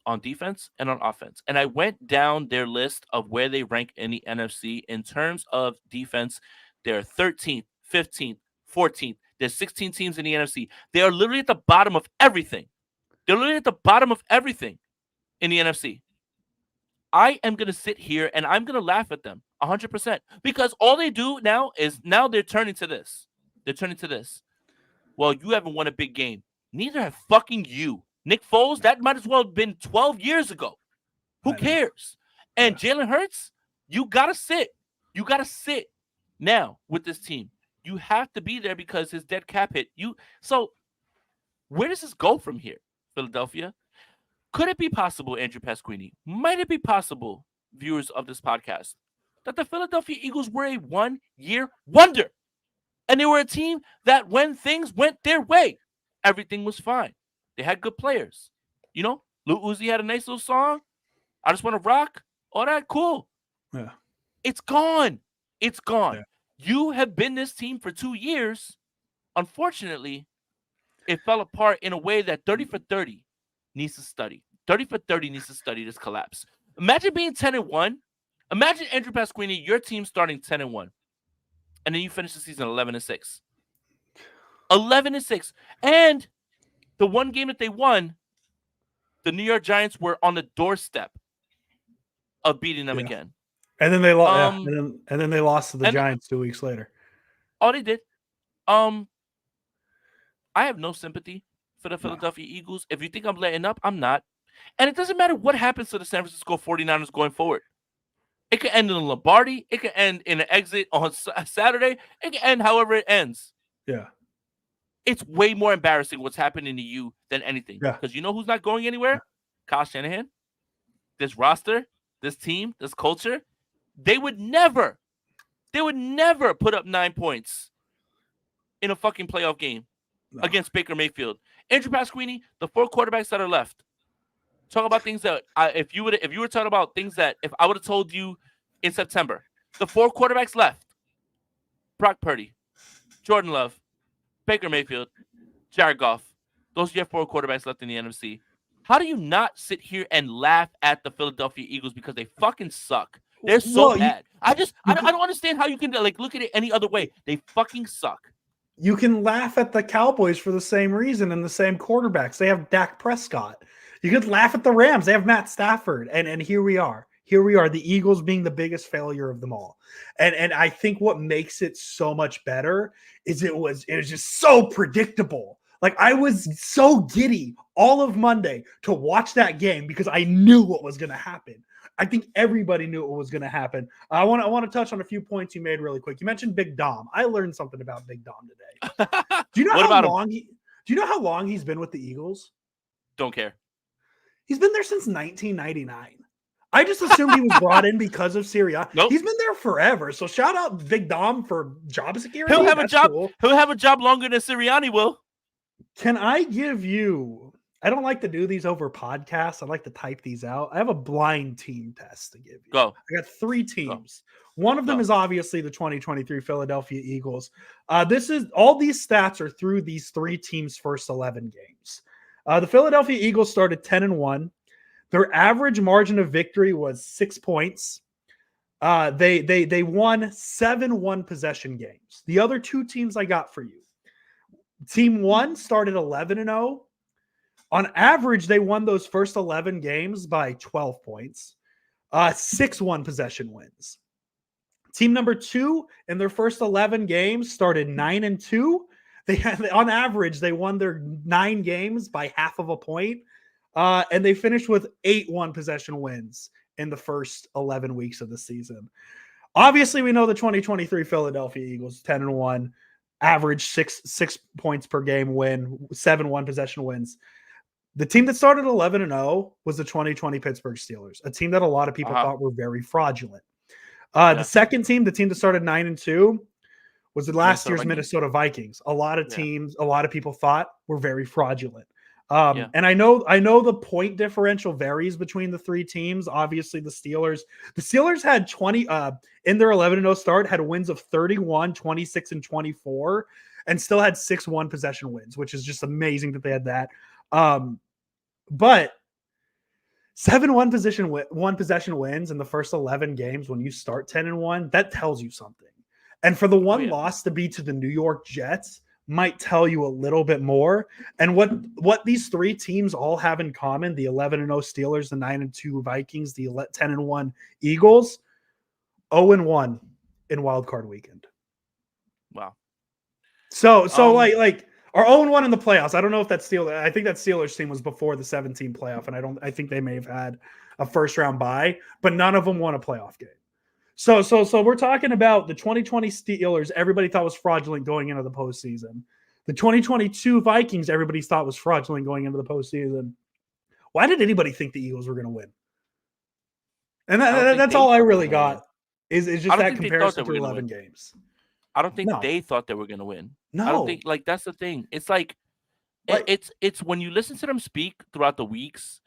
on defense and on offense. And I went down their list of where they rank in the NFC in terms of defense. They're 13th, 15th, 14th. There's 16 teams in the NFC. They are literally at the bottom of everything. They're literally at the bottom of everything in the NFC. I am going to sit here and I'm going to laugh at them 100% because all they do now is they're turning to this. Well, you haven't won a big game. Neither have fucking you. Nick Foles, that might as well have been 12 years ago. Who cares? And Jalen Hurts, you got to sit. You got to sit now with this team. You have to be there because his dead cap hit. So where does this go from here, Philadelphia? Could it be possible, Andrew Pasquini, might it be possible, viewers of this podcast, that the Philadelphia Eagles were a one-year wonder? And they were a team that when things went their way, everything was fine. They had good players. Lil Uzi had a nice little song. I just want to rock. All that, cool. Yeah. It's gone. It's gone. Yeah. You have been this team for 2 years. Unfortunately, it fell apart in a way that 30 for 30 needs to study. 30 for 30 needs to study this collapse. Imagine being 10-1. Imagine, Andrew Pasquini, your team starting 10-1. And then you finish the season 11-6. 11-6. And the one game that they won, the New York Giants were on the doorstep of beating them again. And then they lost. And then they lost to the Giants 2 weeks later. Oh, they did. I have no sympathy for the Philadelphia Eagles. If you think I'm letting up, I'm not. And it doesn't matter what happens to the San Francisco 49ers going forward. It could end in a Lombardi. It could end in an exit on Saturday. It could end however it ends. Yeah. It's way more embarrassing what's happening to you than anything. Yeah. Because you know who's not going anywhere? Yeah. Kyle Shanahan. This roster, this team, this culture. They would never put up 9 points in a fucking playoff game No. against Baker Mayfield. Andrew Pasquini, the 4 quarterbacks that are left. Talk about things that if you were talking about things that if I would have told you in September, the 4 quarterbacks left: Brock Purdy, Jordan Love, Baker Mayfield, Jared Goff. Those are your 4 quarterbacks left in the NFC. How do you not sit here and laugh at the Philadelphia Eagles because they fucking suck? They're so Well, bad. I don't understand how you can like look at it any other way. They fucking suck. you can laugh at the Cowboys for the same reason and the same quarterbacks. They have Dak Prescott. You could laugh at the Rams. They have Matt Stafford. And here we are. Here we are, the Eagles being the biggest failure of them all. And I think what makes it so much better is it was just so predictable. Like I was so giddy all of Monday to watch that game because I knew what was going to happen. I think everybody knew what was going to happen. I want to touch on a few points you made really quick. You mentioned Big Dom. I learned something about Big Dom today. Do you know do you know how long he's been with the Eagles? Don't care. He's been there since 1999. I just assumed he was brought in because of Sirianni. Nope. He's been there forever. So shout out Big Dom for job security. He'll have a job. Cool. He'll have a job longer than Sirianni will. Can I give you? I don't like to do these over podcasts. I like to type these out. I have a blind team test to give you. Go. I got 3 teams. One of them is obviously the 2023 Philadelphia Eagles. This is all these stats are through these 3 teams' first 11 games. The Philadelphia Eagles started 10-1. Their average margin of victory was 6 points. They won 7 one-possession games. The other 2 teams I got for you. Team 1 started 11-0. On average, they won those first 11 games by 12 points. 6 one-possession wins. Team number 2 in their first 11 games started 9-2. They had, on average, they won their 9 games by half of a point. And they finished with 8 one-possession wins in the first 11 weeks of the season. Obviously, we know the 2023 Philadelphia Eagles, 10-1, average 6 points per game win, 7 one-possession wins. The team that started 11-0 was the 2020 Pittsburgh Steelers, a team that a lot of people thought were very fraudulent. The second team, the team that started 9-2, was the last year's Minnesota Vikings. A lot of teams, a lot of people thought were very fraudulent. And I know the point differential varies between the 3 teams. Obviously, the Steelers had 20 in their 11-0 start, had wins of 31, 26, and 24, and still had 6 one-possession wins, which is just amazing that they had that. But 7 one-possession wins in the first 11 games when you start 10-1, that tells you something. And for the one loss to be to the New York Jets might tell you a little bit more. And what these 3 teams all have in common, the 11-0 Steelers, the 9-2 Vikings, the 10-1 Eagles, 0-1 in wild card weekend. Wow. So like or 0-1 in the playoffs. I don't know if that's Steelers. I think that Steelers team was before the 17 playoff, and I think they may have had a first round bye, but none of them won a playoff game. So we're talking about the 2020 Steelers. Everybody thought was fraudulent going into the postseason. The 2022 Vikings, everybody thought was fraudulent going into the postseason. Why did anybody think the Eagles were going to win? And that's all I really got is just that comparison to 11 games. I don't think they thought they were going to win. No. I don't think, like, that's the thing. It's like, it's when you listen to them speak throughout the weeks,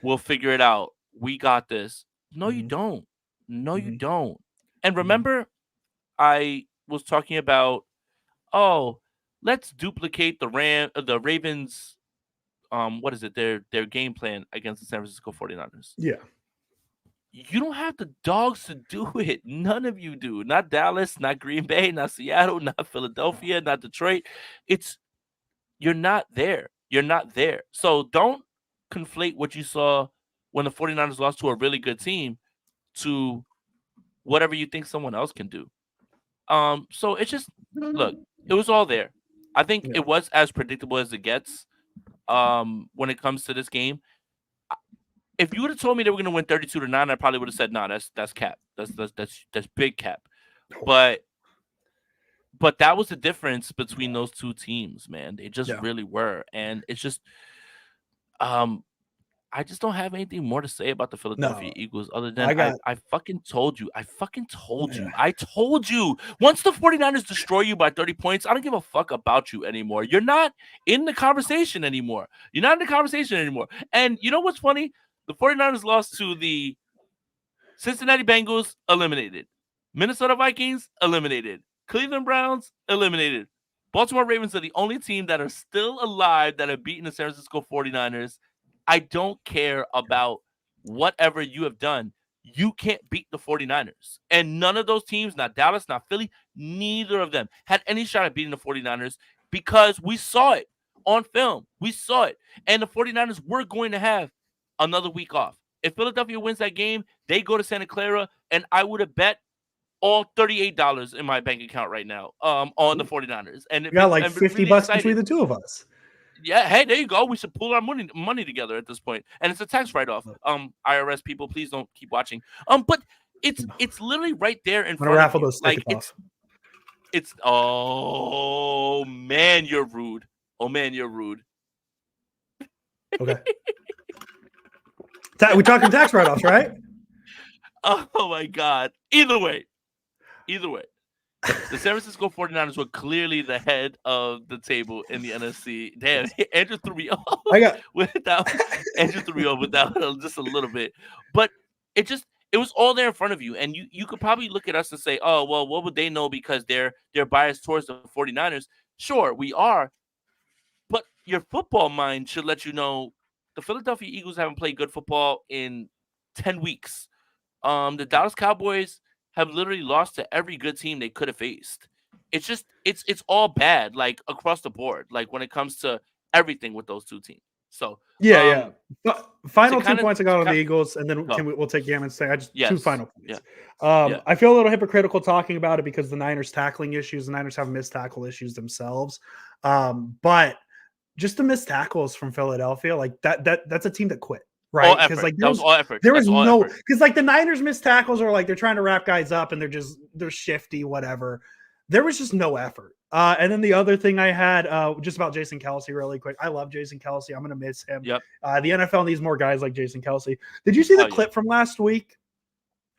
we'll figure it out. We got this. No, you don't. No, you don't. And remember, I was talking about, let's duplicate the Ravens, what is it? Their game plan against the San Francisco 49ers. Yeah. You don't have the dogs to do it. None of you do. Not Dallas, not Green Bay, not Seattle, not Philadelphia, not Detroit. You're not there. You're not there. So don't conflate what you saw when the 49ers lost to a really good team to whatever you think someone else can do. So it's just, look, it was all there. I think it was as predictable as it gets when it comes to this game. If you would have told me they were going to win 32-9, I probably would have said, "No, that's cap. That's big cap." But that was the difference between those 2 teams, man. They just really were, and it's just, I I just don't have anything more to say about the Philadelphia No, Eagles other than I got I fucking told you. I fucking told yeah. you. I told you. Once the 49ers destroy you by 30 points, I don't give a fuck about you anymore. You're not in the conversation anymore. You're not in the conversation anymore. And you know what's funny? The 49ers lost to the Cincinnati Bengals, eliminated. Minnesota Vikings, eliminated. Cleveland Browns, eliminated. Baltimore Ravens are the only team that are still alive that have beaten the San Francisco 49ers. I don't care about whatever you have done. You can't beat the 49ers. And none of those teams, not Dallas, not Philly, neither of them had any shot at beating the 49ers because we saw it on film. We saw it. And the 49ers were going to have another week off. If Philadelphia wins that game, they go to Santa Clara, and I would have bet all $38 in my bank account right now on the 49ers. And We got like I've been $50 really excited. between the two of us. Yeah, hey, there you go. We should pool our money together at this point. And it's a tax write-off. IRS people, please don't keep watching. But it's literally right there in I'm gonna front raffle of you. those Like tickets off. it's oh man, you're rude. Oh man, you're rude. Okay. We're talking tax write-offs, right? Oh my god. Either way. The San Francisco 49ers were clearly the head of the table in the NFC. Damn, Andrew threw me off without Andrew threw me off without just a little bit. But it was all there in front of you. And you could probably look at us and say, oh, well, what would they know because they're biased towards the 49ers? Sure, we are. But your football mind should let you know the Philadelphia Eagles haven't played good football in 10 weeks. The Dallas Cowboys have literally lost to every good team they could have faced. It's just it's all bad, like across the board, like when it comes to everything with those two teams. So yeah. Final 2 points I got on the kinda, Eagles, and then we'll take Gam and say two final points. Yeah. I feel a little hypocritical talking about it because the Niners tackling issues. The Niners have missed tackle issues themselves, but just the missed tackles from Philadelphia, like that's a team that quit. Right, because like that was all effort. There was no because like the Niners missed tackles are like they're trying to wrap guys up and they're shifty, whatever. There was just no effort. And then the other thing I had just about Jason Kelce, really quick. I love Jason Kelce. I'm gonna miss him. Yep. The NFL needs more guys like Jason Kelce. Did you see the clip from last week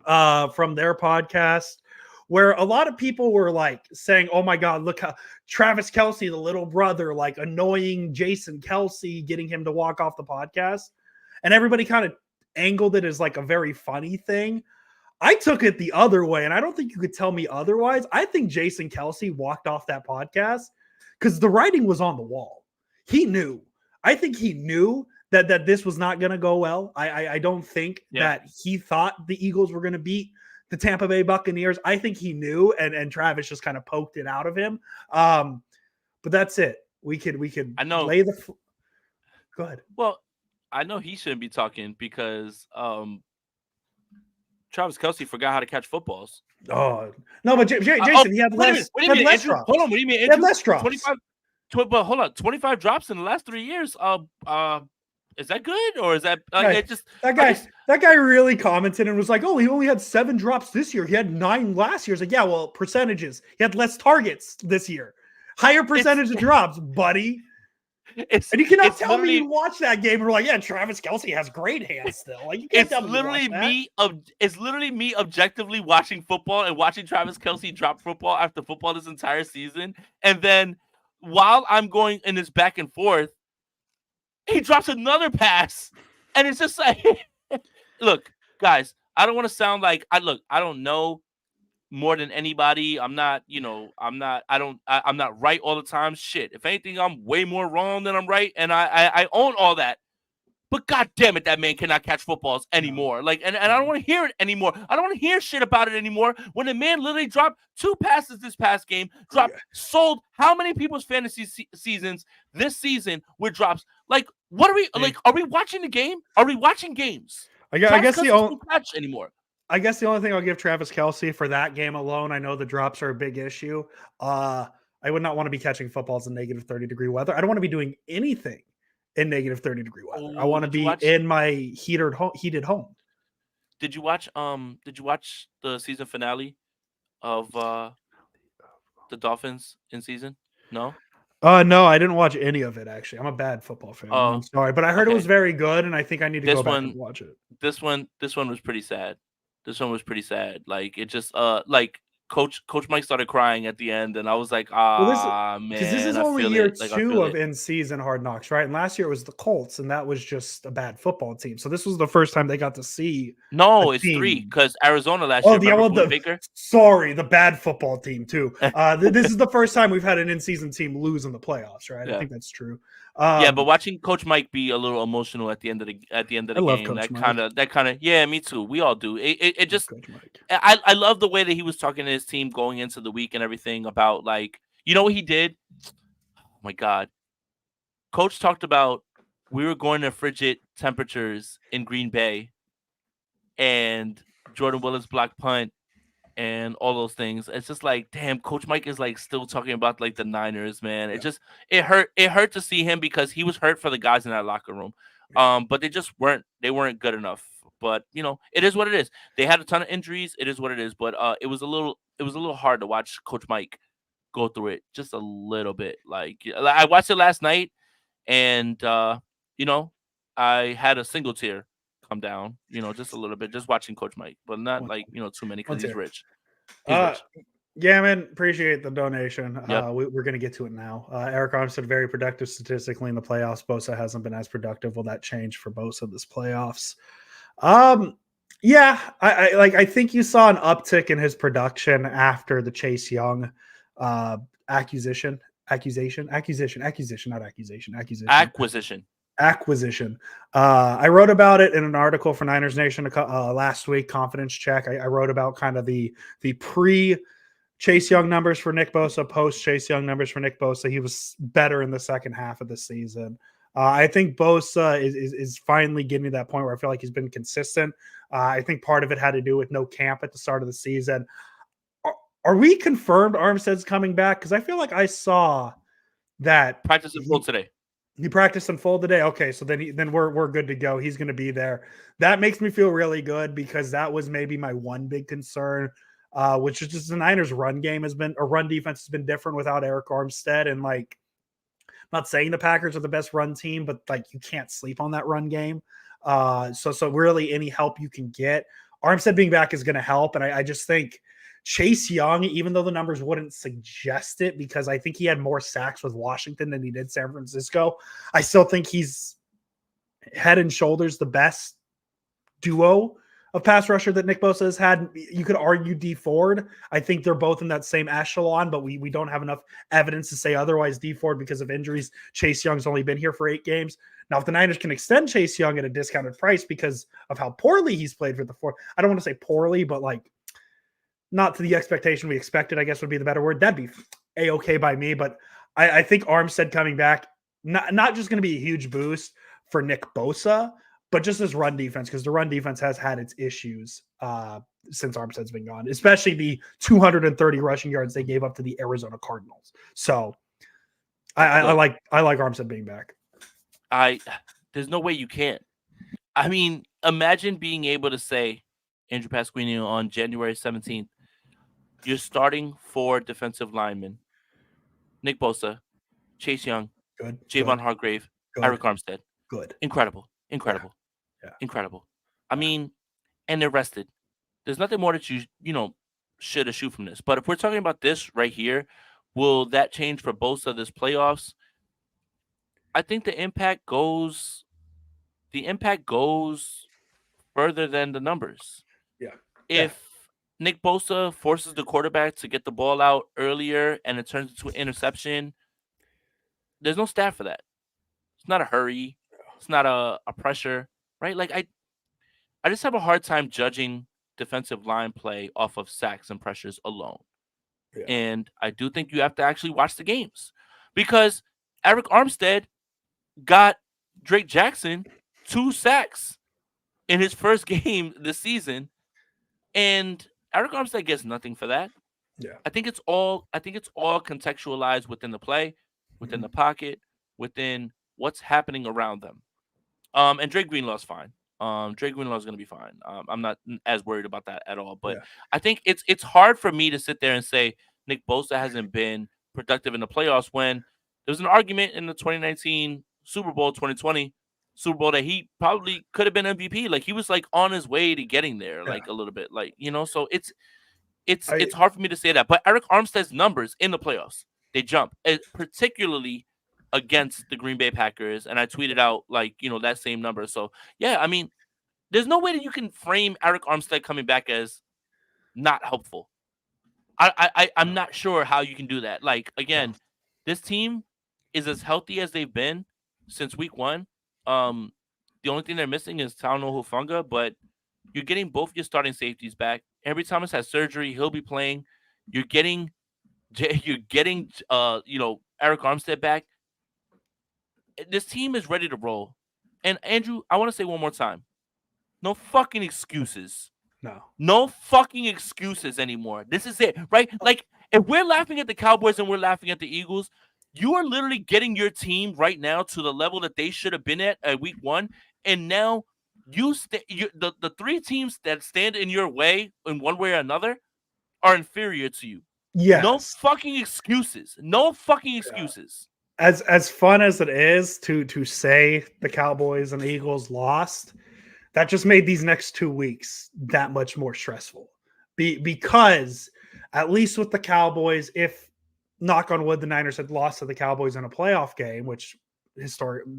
from their podcast? Where a lot of people were like saying, "Oh my God, look how Travis Kelce, the little brother, like annoying Jason Kelce, getting him to walk off the podcast." And everybody kind of angled it as like a very funny thing. I took it the other way, and I don't think you could tell me otherwise. I think Jason Kelce walked off that podcast because the writing was on the wall. He knew. I think he knew that this was not going to go well. I don't think that he thought the Eagles were going to beat the Tampa Bay Buccaneers. I think he knew, and Travis just kind of poked it out of him. But that's it. We could. I know. Lay the. Go ahead. Well, I know he shouldn't be talking because Travis Kelce forgot how to catch footballs. Oh no, but Jason, he had less. What do you mean, less Andrew? drops. Hold on, what do you mean, Andrew? He had less drops. 25. But hold on, 25 drops in the last 3 years. Is that good or is that that guy really commented and was like, "Oh, he only had 7 drops this year. He had 9 last year." It's like, yeah, well, percentages. He had less targets this year, higher percentage of drops, buddy. And you cannot tell me you watch that game and we're like, yeah, Travis Kelce has great hands still. Like you can't tell me. It's literally me objectively watching football and watching Travis Kelce drop football after football this entire season, and then while I'm going in this back and forth, he drops another pass, and it's just like, look, guys, I don't want to sound like I don't know more than anybody. I'm not right all the time. Shit. If anything, I'm way more wrong than I'm right. And I own all that. But God damn it, that man cannot catch footballs anymore. Like, and I don't want to hear it anymore. I don't want to hear shit about it anymore. When the man literally dropped 2 passes this past game, sold how many people's fantasy seasons this season with drops? Like, what are we like? Are we watching the game? Are we watching games? I guess the only catch anymore. I guess the only thing I'll give Travis Kelce for that game alone, I know the drops are a big issue. I would not want to be catching footballs in negative 30-degree weather. I don't want to be doing anything in negative 30-degree weather. I want to be in my heated home. Did you watch the season finale of the Dolphins in season? No. No, I didn't watch any of it actually. I'm a bad football fan. I'm Oh, sorry, but I heard it was okay. very good, and I think I need to go This back and one, watch it. this one was pretty sad. This one was pretty sad. Like it just like Coach Mike started crying at the end, and I was like, Well, this ah because this man, is I only feel year it. Like I 2 feel of it. in season Hard Knocks, right? And last year it was the Colts, and that was just a bad football team. So this was the first time they got to see a No, it's three team. because Arizona last Oh, year. the Remember well, Budda the Baker? sorry, the bad football team too. This is the first time we've had an in-season team lose in the playoffs, right? I Yeah. think that's true. Yeah, but watching Coach Mike be a little emotional at the end of I the love game, Coach Mike. that kind of yeah, me too. We all do. It Love just Coach Mike. I love the way that he was talking to his team going into the week and everything about like you know what he did. Oh my God, Coach talked about we were going to frigid temperatures in Green Bay and Jordan Willis block punt and all those things. It's just like, damn, Coach Mike is like still talking about like the Niners, man. Yeah, It hurt to see him because he was hurt for the guys in that locker room. yeah. But they weren't good enough. But you know, it is what it is. They had a ton of injuries. It is what it is. But it was a little hard to watch Coach Mike go through it just a little bit. Like I watched it last night and you know, I had a single tear come down, you know, just a little bit, just watching Coach Mike, but not One, like, you know, too many one because he's tier. rich. He's Uh, rich. yeah, man, appreciate the donation. Yep. We're going to get to it now. Eric Armstead, very productive statistically in the playoffs. Bosa hasn't been as productive. Will that change for Bosa this playoffs? Um, yeah, I think you saw an uptick in his production after the Chase Young uh, accusation, not accusation, Acquisition. acquisition. I wrote about it in an article for Niners Nation last week. Confidence check. I wrote about kind of the pre Chase Young numbers for Nick Bosa, post Chase Young numbers for Nick Bosa. He was better in the second half of the season. I think Bosa is finally getting to that point where I feel like he's been consistent. I think part of it had to do with no camp at the start of the season. Are we confirmed Armstead's coming back? Because I feel like I saw that Practice in full today. he practiced in full today. Okay, so then we're good to go. He's going to be there. That makes me feel really good because that was maybe my one big concern, which is just the Niners' run defense has been different without Eric Armstead. And like, I'm not saying the Packers are the best run team, but like you can't sleep on that run game. So really any help you can get, Armstead being back is going to help. And I just think Chase Young, even though the numbers wouldn't suggest it, because I think he had more sacks with Washington than he did San Francisco, I still think he's head and shoulders the best duo of pass rusher that Nick Bosa has had. You could argue D Ford. I think they're both in that same echelon, but we don't have enough evidence to say otherwise. D Ford, because of injuries, Chase Young's only been here for 8 games. Now, if the Niners can extend Chase Young at a discounted price because of how poorly he's played for the four, I don't want to say poorly, but like not to the expectation we expected, I guess would be the better word. That'd be A-okay by me. But I think Armstead coming back, not just going to be a huge boost for Nick Bosa, but just his run defense, because the run defense has had its issues since Armstead's been gone, especially the 230 rushing yards they gave up to the Arizona Cardinals. So I like Armstead being back. There's no way you can't. I mean, imagine being able to say, Andrew Pasquini on January 17th, you're starting 4 defensive linemen: Nick Bosa, Chase Young, Good. Javon Hargrave, Good. Eric Armstead. Good. Incredible. Yeah. Incredible. I mean, and they're rested. There's nothing more that you should shoot from this. But if we're talking about this right here, will that change for Bosa this playoffs? I think the impact goes further than the numbers. Yeah. If Nick Bosa forces the quarterback to get the ball out earlier and it turns into an interception, there's no stat for that. It's not a hurry. It's not a pressure, right? Like I just have a hard time judging defensive line play off of sacks and pressures alone. Yeah. And I do think you have to actually watch the games, because Eric Armstead got Drake Jackson 2 sacks in his first game this season, and Eric Armstead gets nothing for that. Yeah. I think it's all contextualized within the play, within the pocket, within what's happening around them. And Drake Greenlaw's fine. Drake Greenlaw's going to be fine. I'm not as worried about that at all. But I think it's hard for me to sit there and say Nick Bosa hasn't been productive in the playoffs when There's an argument in the 2019 Super Bowl, 2020 Super Bowl that he probably could have been MVP. Like he was like on his way to getting there, Yeah. like a little bit, like So it's I, hard for me to say that. But Eric Armstead's numbers in the playoffs, they jump, particularly against the Green Bay Packers. And I tweeted out that same number. So yeah, I mean, there's no way that you can frame Eric Armstead coming back as not helpful. I'm not sure how you can do that. Like no. again, this team is as healthy as they've been since week one. The only thing they're missing is Talanoa Hufanga, but you're getting both your starting safeties back. Henry Thomas has surgery; he'll be playing. You're getting Eric Armstead back. This team is ready to roll. And Andrew, I want to say one more time: no fucking excuses. No. No fucking excuses anymore. This is it, right? Like, if we're laughing at the Cowboys and we're laughing at the Eagles, you are literally getting your team right now to the level that they should have been at week one. And now the three teams that stand in your way in one way or another are inferior to you. Yes. No fucking excuses. No fucking excuses. As fun as it is to say the Cowboys and the Eagles lost, that just made these next 2 weeks that much more stressful. Because at least with the Cowboys, if knock on wood, the Niners had lost to the Cowboys in a playoff game, which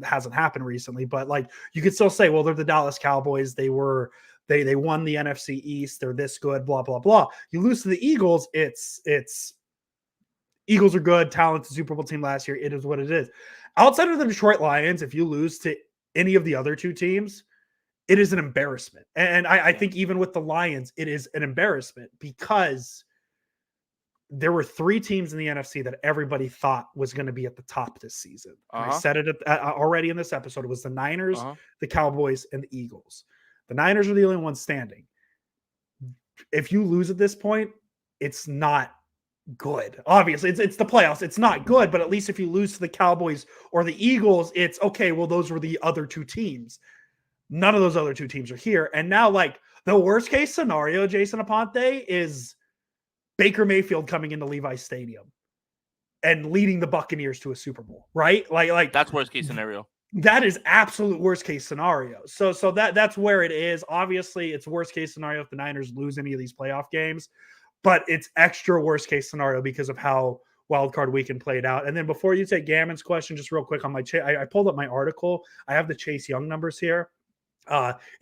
hasn't happened recently, but like you could still say, well, they're the Dallas Cowboys. They won the NFC East. They're this good, blah, blah, blah. You lose to the Eagles. It's Eagles are good, talented Super Bowl team last year. It is what it is. Outside of the Detroit Lions, if you lose to any of the other two teams, it is an embarrassment. And I think even with the Lions, it is an embarrassment because there were three teams in the NFC that everybody thought was going to be at the top this season. I said it already in this episode. It was the Niners, the Cowboys, and the Eagles. The Niners are the only ones standing. If you lose at this point, it's not good. Obviously, it's the playoffs. It's not good, but at least if you lose to the Cowboys or the Eagles, it's okay. Well, those were the other two teams. None of those other two teams are here. And now, like, the worst case scenario, Jason Aponte, is Baker Mayfield coming into Levi's Stadium and leading the Buccaneers to a Super Bowl, right? Like that's worst case scenario. That is absolute worst case scenario. So that's where it is. Obviously, it's worst case scenario if the Niners lose any of these playoff games, but it's extra worst case scenario because of how wild card weekend played out. And then before you take Gammon's question, just real quick on I pulled up my article. I have the Chase Young numbers here.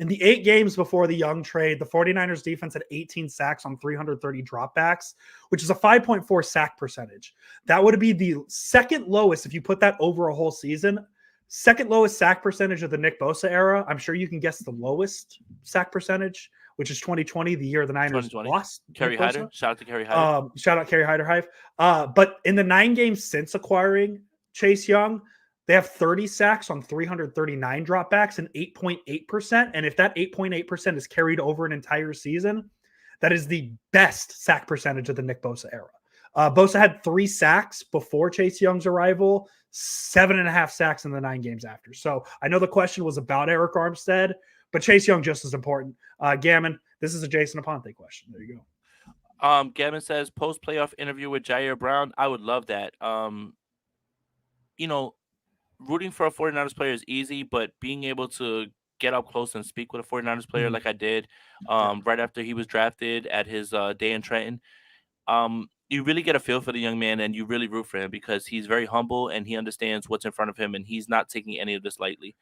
In the 8 games before the Young trade, the 49ers defense had 18 sacks on 330 dropbacks, which is a 5.4 sack percentage. That would be the second lowest if you put that over a whole season. Second lowest sack percentage of the Nick Bosa era. I'm sure you can guess the lowest sack percentage, which is 2020, the year the Niners lost. Kerry Hyder. Shout out to Kerry Hyder. Shout out Kerry Hyder. But in the 9 games since acquiring Chase Young, they have 30 sacks on 339 dropbacks and 8.8%. And if that 8.8% is carried over an entire season, that is the best sack percentage of the Nick Bosa era. Bosa had 3 sacks before Chase Young's arrival, 7.5 sacks in the 9 games after. So I know the question was about Eric Armstead, but Chase Young just as important. Gammon, this is a Jason Aponte question. There you go. Gammon says, post-playoff interview with Jair Brown. I would love that. Rooting for a 49ers player is easy, but being able to get up close and speak with a 49ers player like I did right after he was drafted at his day in Trenton, you really get a feel for the young man and you really root for him because he's very humble and he understands what's in front of him and he's not taking any of this lightly.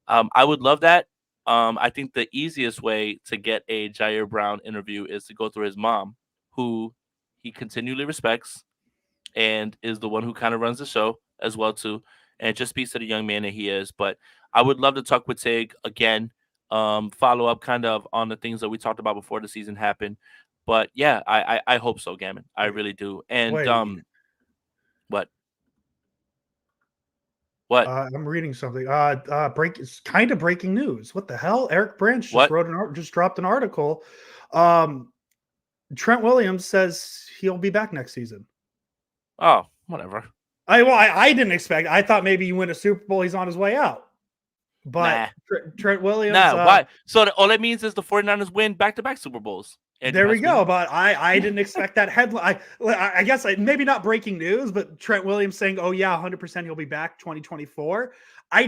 I would love that. I think the easiest way to get a Jair Brown interview is to go through his mom, who he continually respects and is the one who kind of runs the show as well too. And it just speaks to the young man that he is. But I would love to talk with Tig again, follow up kind of on the things that we talked about before the season happened. But yeah, I hope so, Gammon. I really do. And what? I'm reading something. It's kind of breaking news. What the hell? Eric Branch just dropped an article. Trent Williams says he'll be back next season. Oh, whatever. I didn't expect. I thought maybe you win a Super Bowl, he's on his way out. But Trent Williams. Why? So all that means is the 49ers win back-to-back Super Bowls. There we go. But I didn't expect that headline. I guess maybe not breaking news, but Trent Williams saying, "Oh yeah, 100% he'll be back 2024." I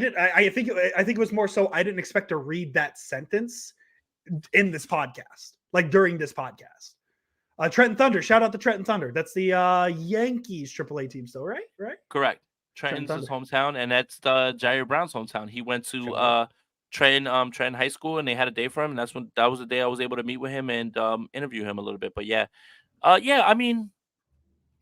think it was more so I didn't expect to read that sentence in this podcast, like during this podcast. Trenton Thunder, shout out to Trenton Thunder. That's the Yankees AAA team still, right? Correct. Trenton's his hometown, and that's the Jair Brown's hometown. He went to Trenton High School, and they had a day for him, and that was the day I was able to meet with him and interview him a little bit. But yeah, I mean,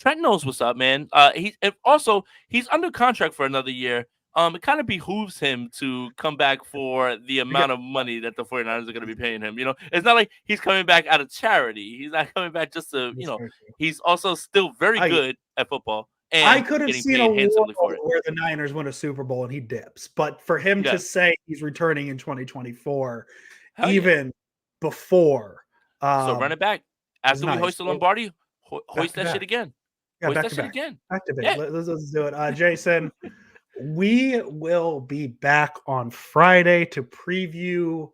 Trent knows what's up, man. He's under contract for another year. It kind of behooves him to come back for the amount of money that the 49ers are going to be paying him. You know, it's not like he's coming back out of charity. He's not coming back just to, he's also still very good at football. And I could have seen a world where the Niners win a Super Bowl and he dips. But for him to say he's returning in 2024, before. So run it back. After we hoist the Lombardi, hoist that shit again. Yeah, hoist that shit again. Activate. Yeah. Let's do it. Jason, we will be back on Friday to preview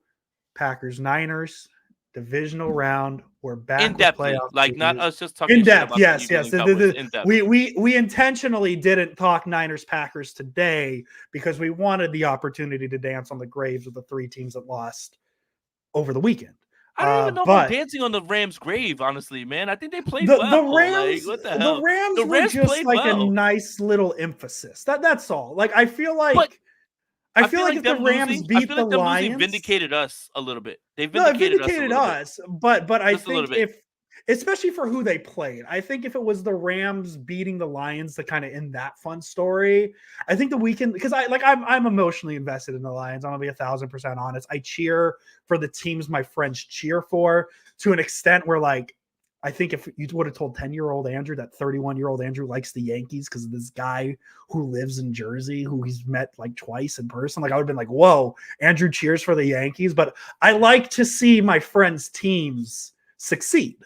Packers-Niners divisional round. We're back in depth, like not us just talking in depth. Yes. In depth. We intentionally didn't talk Niners Packers today because we wanted the opportunity to dance on the graves of the three teams that lost over the weekend. I don't even know if I'm dancing on the Rams' grave, honestly, man. I think they played well. The Rams, what the hell? The Rams were just like a nice little emphasis. That's all. Like I feel like if the Rams beat the Lions, vindicated us a little bit. They vindicated us, but I think especially for who they played, I think if it was the Rams beating the Lions to kind of end that fun story, I think the weekend, because I'm emotionally invested in the Lions. I'm gonna be 1,000% honest. I cheer for the teams my friends cheer for to an extent where I think if you would have told 10-year-old Andrew that 31-year-old Andrew likes the Yankees because of this guy who lives in Jersey, who he's met twice in person, I would have been like, whoa, Andrew cheers for the Yankees. But I like to see my friends' teams succeed.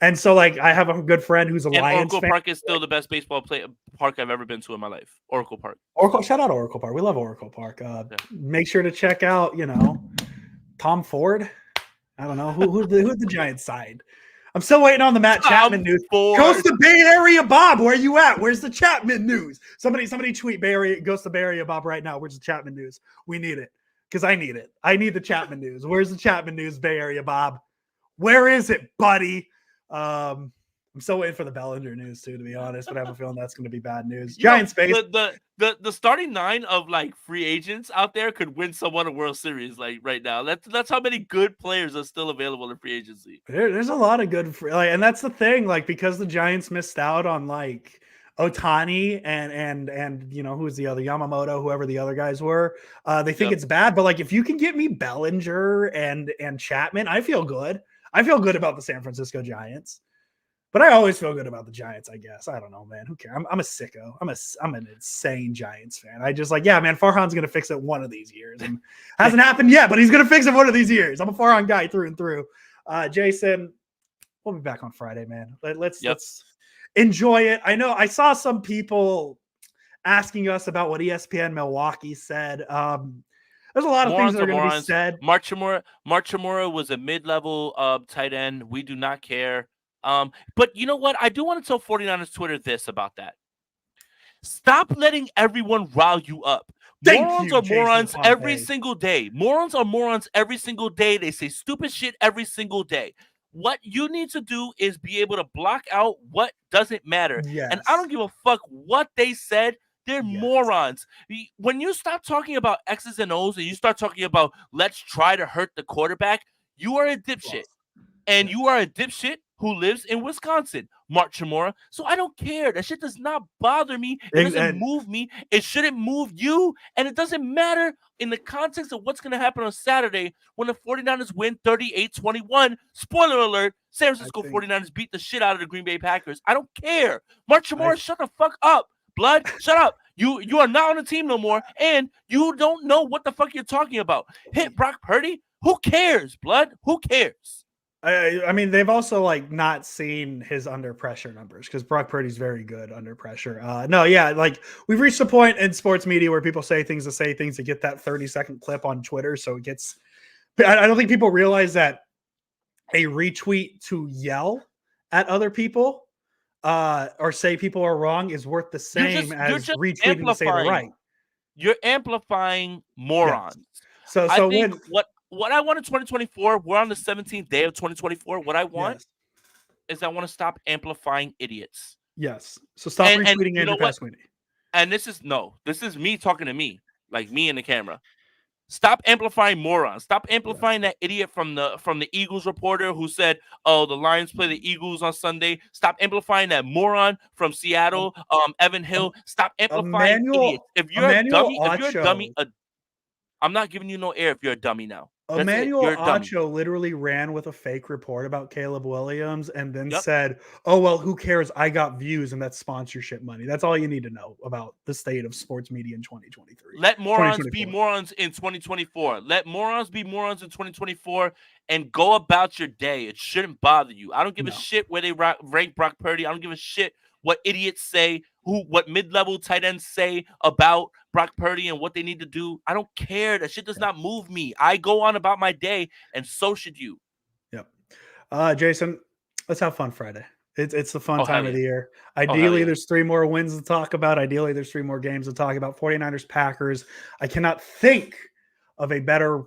And so, I have a good friend who's a Lions Oracle fan. Park is still the best baseball park I've ever been to in my life. Oracle Park. Shout out Oracle Park. We love Oracle Park. Make sure to check out, Tom Ford. I don't know who's the Giants side. I'm still waiting on the Matt Chapman news. Goes to Bay Area Bob. Where you at? Where's the Chapman news? Somebody tweet Bay Area. Goes to Bay Area Bob right now. Where's the Chapman news? We need it because I need it. I need the Chapman news. Where's the Chapman news? Bay Area Bob. Where is it, buddy? I'm still waiting for the Bellinger news too, to be honest, but I have a feeling that's going to be bad news. Giants base. The starting 9 of free agents out there could win someone a World Series right now. That's how many good players are still available in free agency. There's a lot of good and that's the thing, because the Giants missed out on Ohtani and who's the other Yamamoto, whoever the other guys were. They think it's bad, but if you can get me Bellinger and Chapman, I feel good. I feel good about the San Francisco Giants, but I always feel good about the Giants, I guess. I don't know, man. Who cares? I'm a sicko. I'm an insane Giants fan. I just man, Farhan's going to fix it one of these years. And hasn't happened yet, but he's going to fix it one of these years. I'm a Farhan guy through and through. Jason, we'll be back on Friday, man. Let's enjoy it. I know I saw some people asking us about what ESPN Milwaukee said. There's a lot of things that are going to be said. Mark Chimura was a mid-level tight end. We do not care. But you know what? I do want to tell 49ers Twitter this about that. Stop letting everyone rile you up. Morons are morons every single day. Morons are morons every single day. They say stupid shit every single day. What you need to do is be able to block out what doesn't matter. Yes. And I don't give a fuck what they said. They're morons. When you stop talking about X's and O's and you start talking about let's try to hurt the quarterback, you are a dipshit. And you are a dipshit who lives in Wisconsin, Mark Chimura. So I don't care. That shit does not bother me. It doesn't move me. It shouldn't move you. And it doesn't matter in the context of what's going to happen on Saturday when the 49ers win 38-21. Spoiler alert, San Francisco 49ers beat the shit out of the Green Bay Packers. I don't care. Mark Chimura, shut the fuck up. Blood, shut up. You are not on the team no more, and you don't know what the fuck you're talking about. Hit Brock Purdy? Who cares, Blood? Who cares? I mean, they've also like not seen his under pressure numbers because Brock Purdy's very good under pressure. No, yeah, like we've reached a point in sports media where people say things to get that 30-second clip on Twitter. So it gets, I don't think people realize that a retweet to yell at other people or say people are wrong is worth the same as retweeting to say they're right. You're amplifying morons. Yes. I think what I want in 2024, we're on the 17th day of 2024. What I want is I want to stop amplifying idiots. Yes. So stop retweeting Andrew Pasquini. And this is me talking to me, like me in the camera. Stop amplifying morons. Stop amplifying that idiot from the Eagles reporter who said, "Oh, the Lions play the Eagles on Sunday." Stop amplifying that moron from Seattle, Evan Hill. Stop amplifying idiots. If you're a dummy, I'm not giving you no air if you're a dummy now. Emmanuel Acho literally ran with a fake report about Caleb Williams and then said, "Oh, well, who cares? I got views and that's sponsorship money." That's all you need to know about the state of sports media in 2023. Let morons be morons in 2024. Let morons be morons in 2024 and go about your day. It shouldn't bother you. I don't give a shit where they rank Brock Purdy. I don't give a shit what idiots say, what mid-level tight ends say about Brock Purdy and what they need to do. I don't care. That shit does not move me. I go on about my day, and so should you. Yep. Jason, let's have fun Friday. It's the fun time of the year. Ideally, there's 3 more wins to talk about. Ideally, there's 3 more games to talk about. 49ers, Packers. I cannot think of a better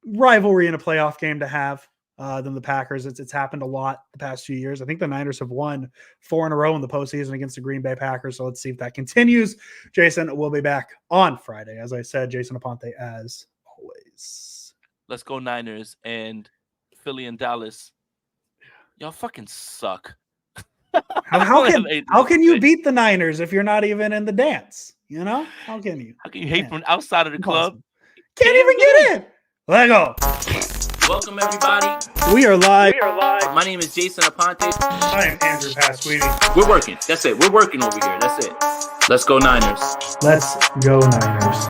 rivalry in a playoff game to have than the Packers. It's happened a lot the past few years. I think the Niners have won 4 in a row in the postseason against the Green Bay Packers. So let's see if that continues. Jason, we'll be back on Friday. As I said, Jason Aponte as always. Let's go Niners, and Philly and Dallas. Y'all fucking suck. How can you beat the Niners if you're not even in the dance? You know? How can you? How can you hate from outside of the club? Can't even get in. Let go. Welcome, everybody. We are live. My name is Jason Aponte. I am Andrew Pasquini. We're working. That's it. We're working over here. That's it. Let's go Niners. Let's go Niners.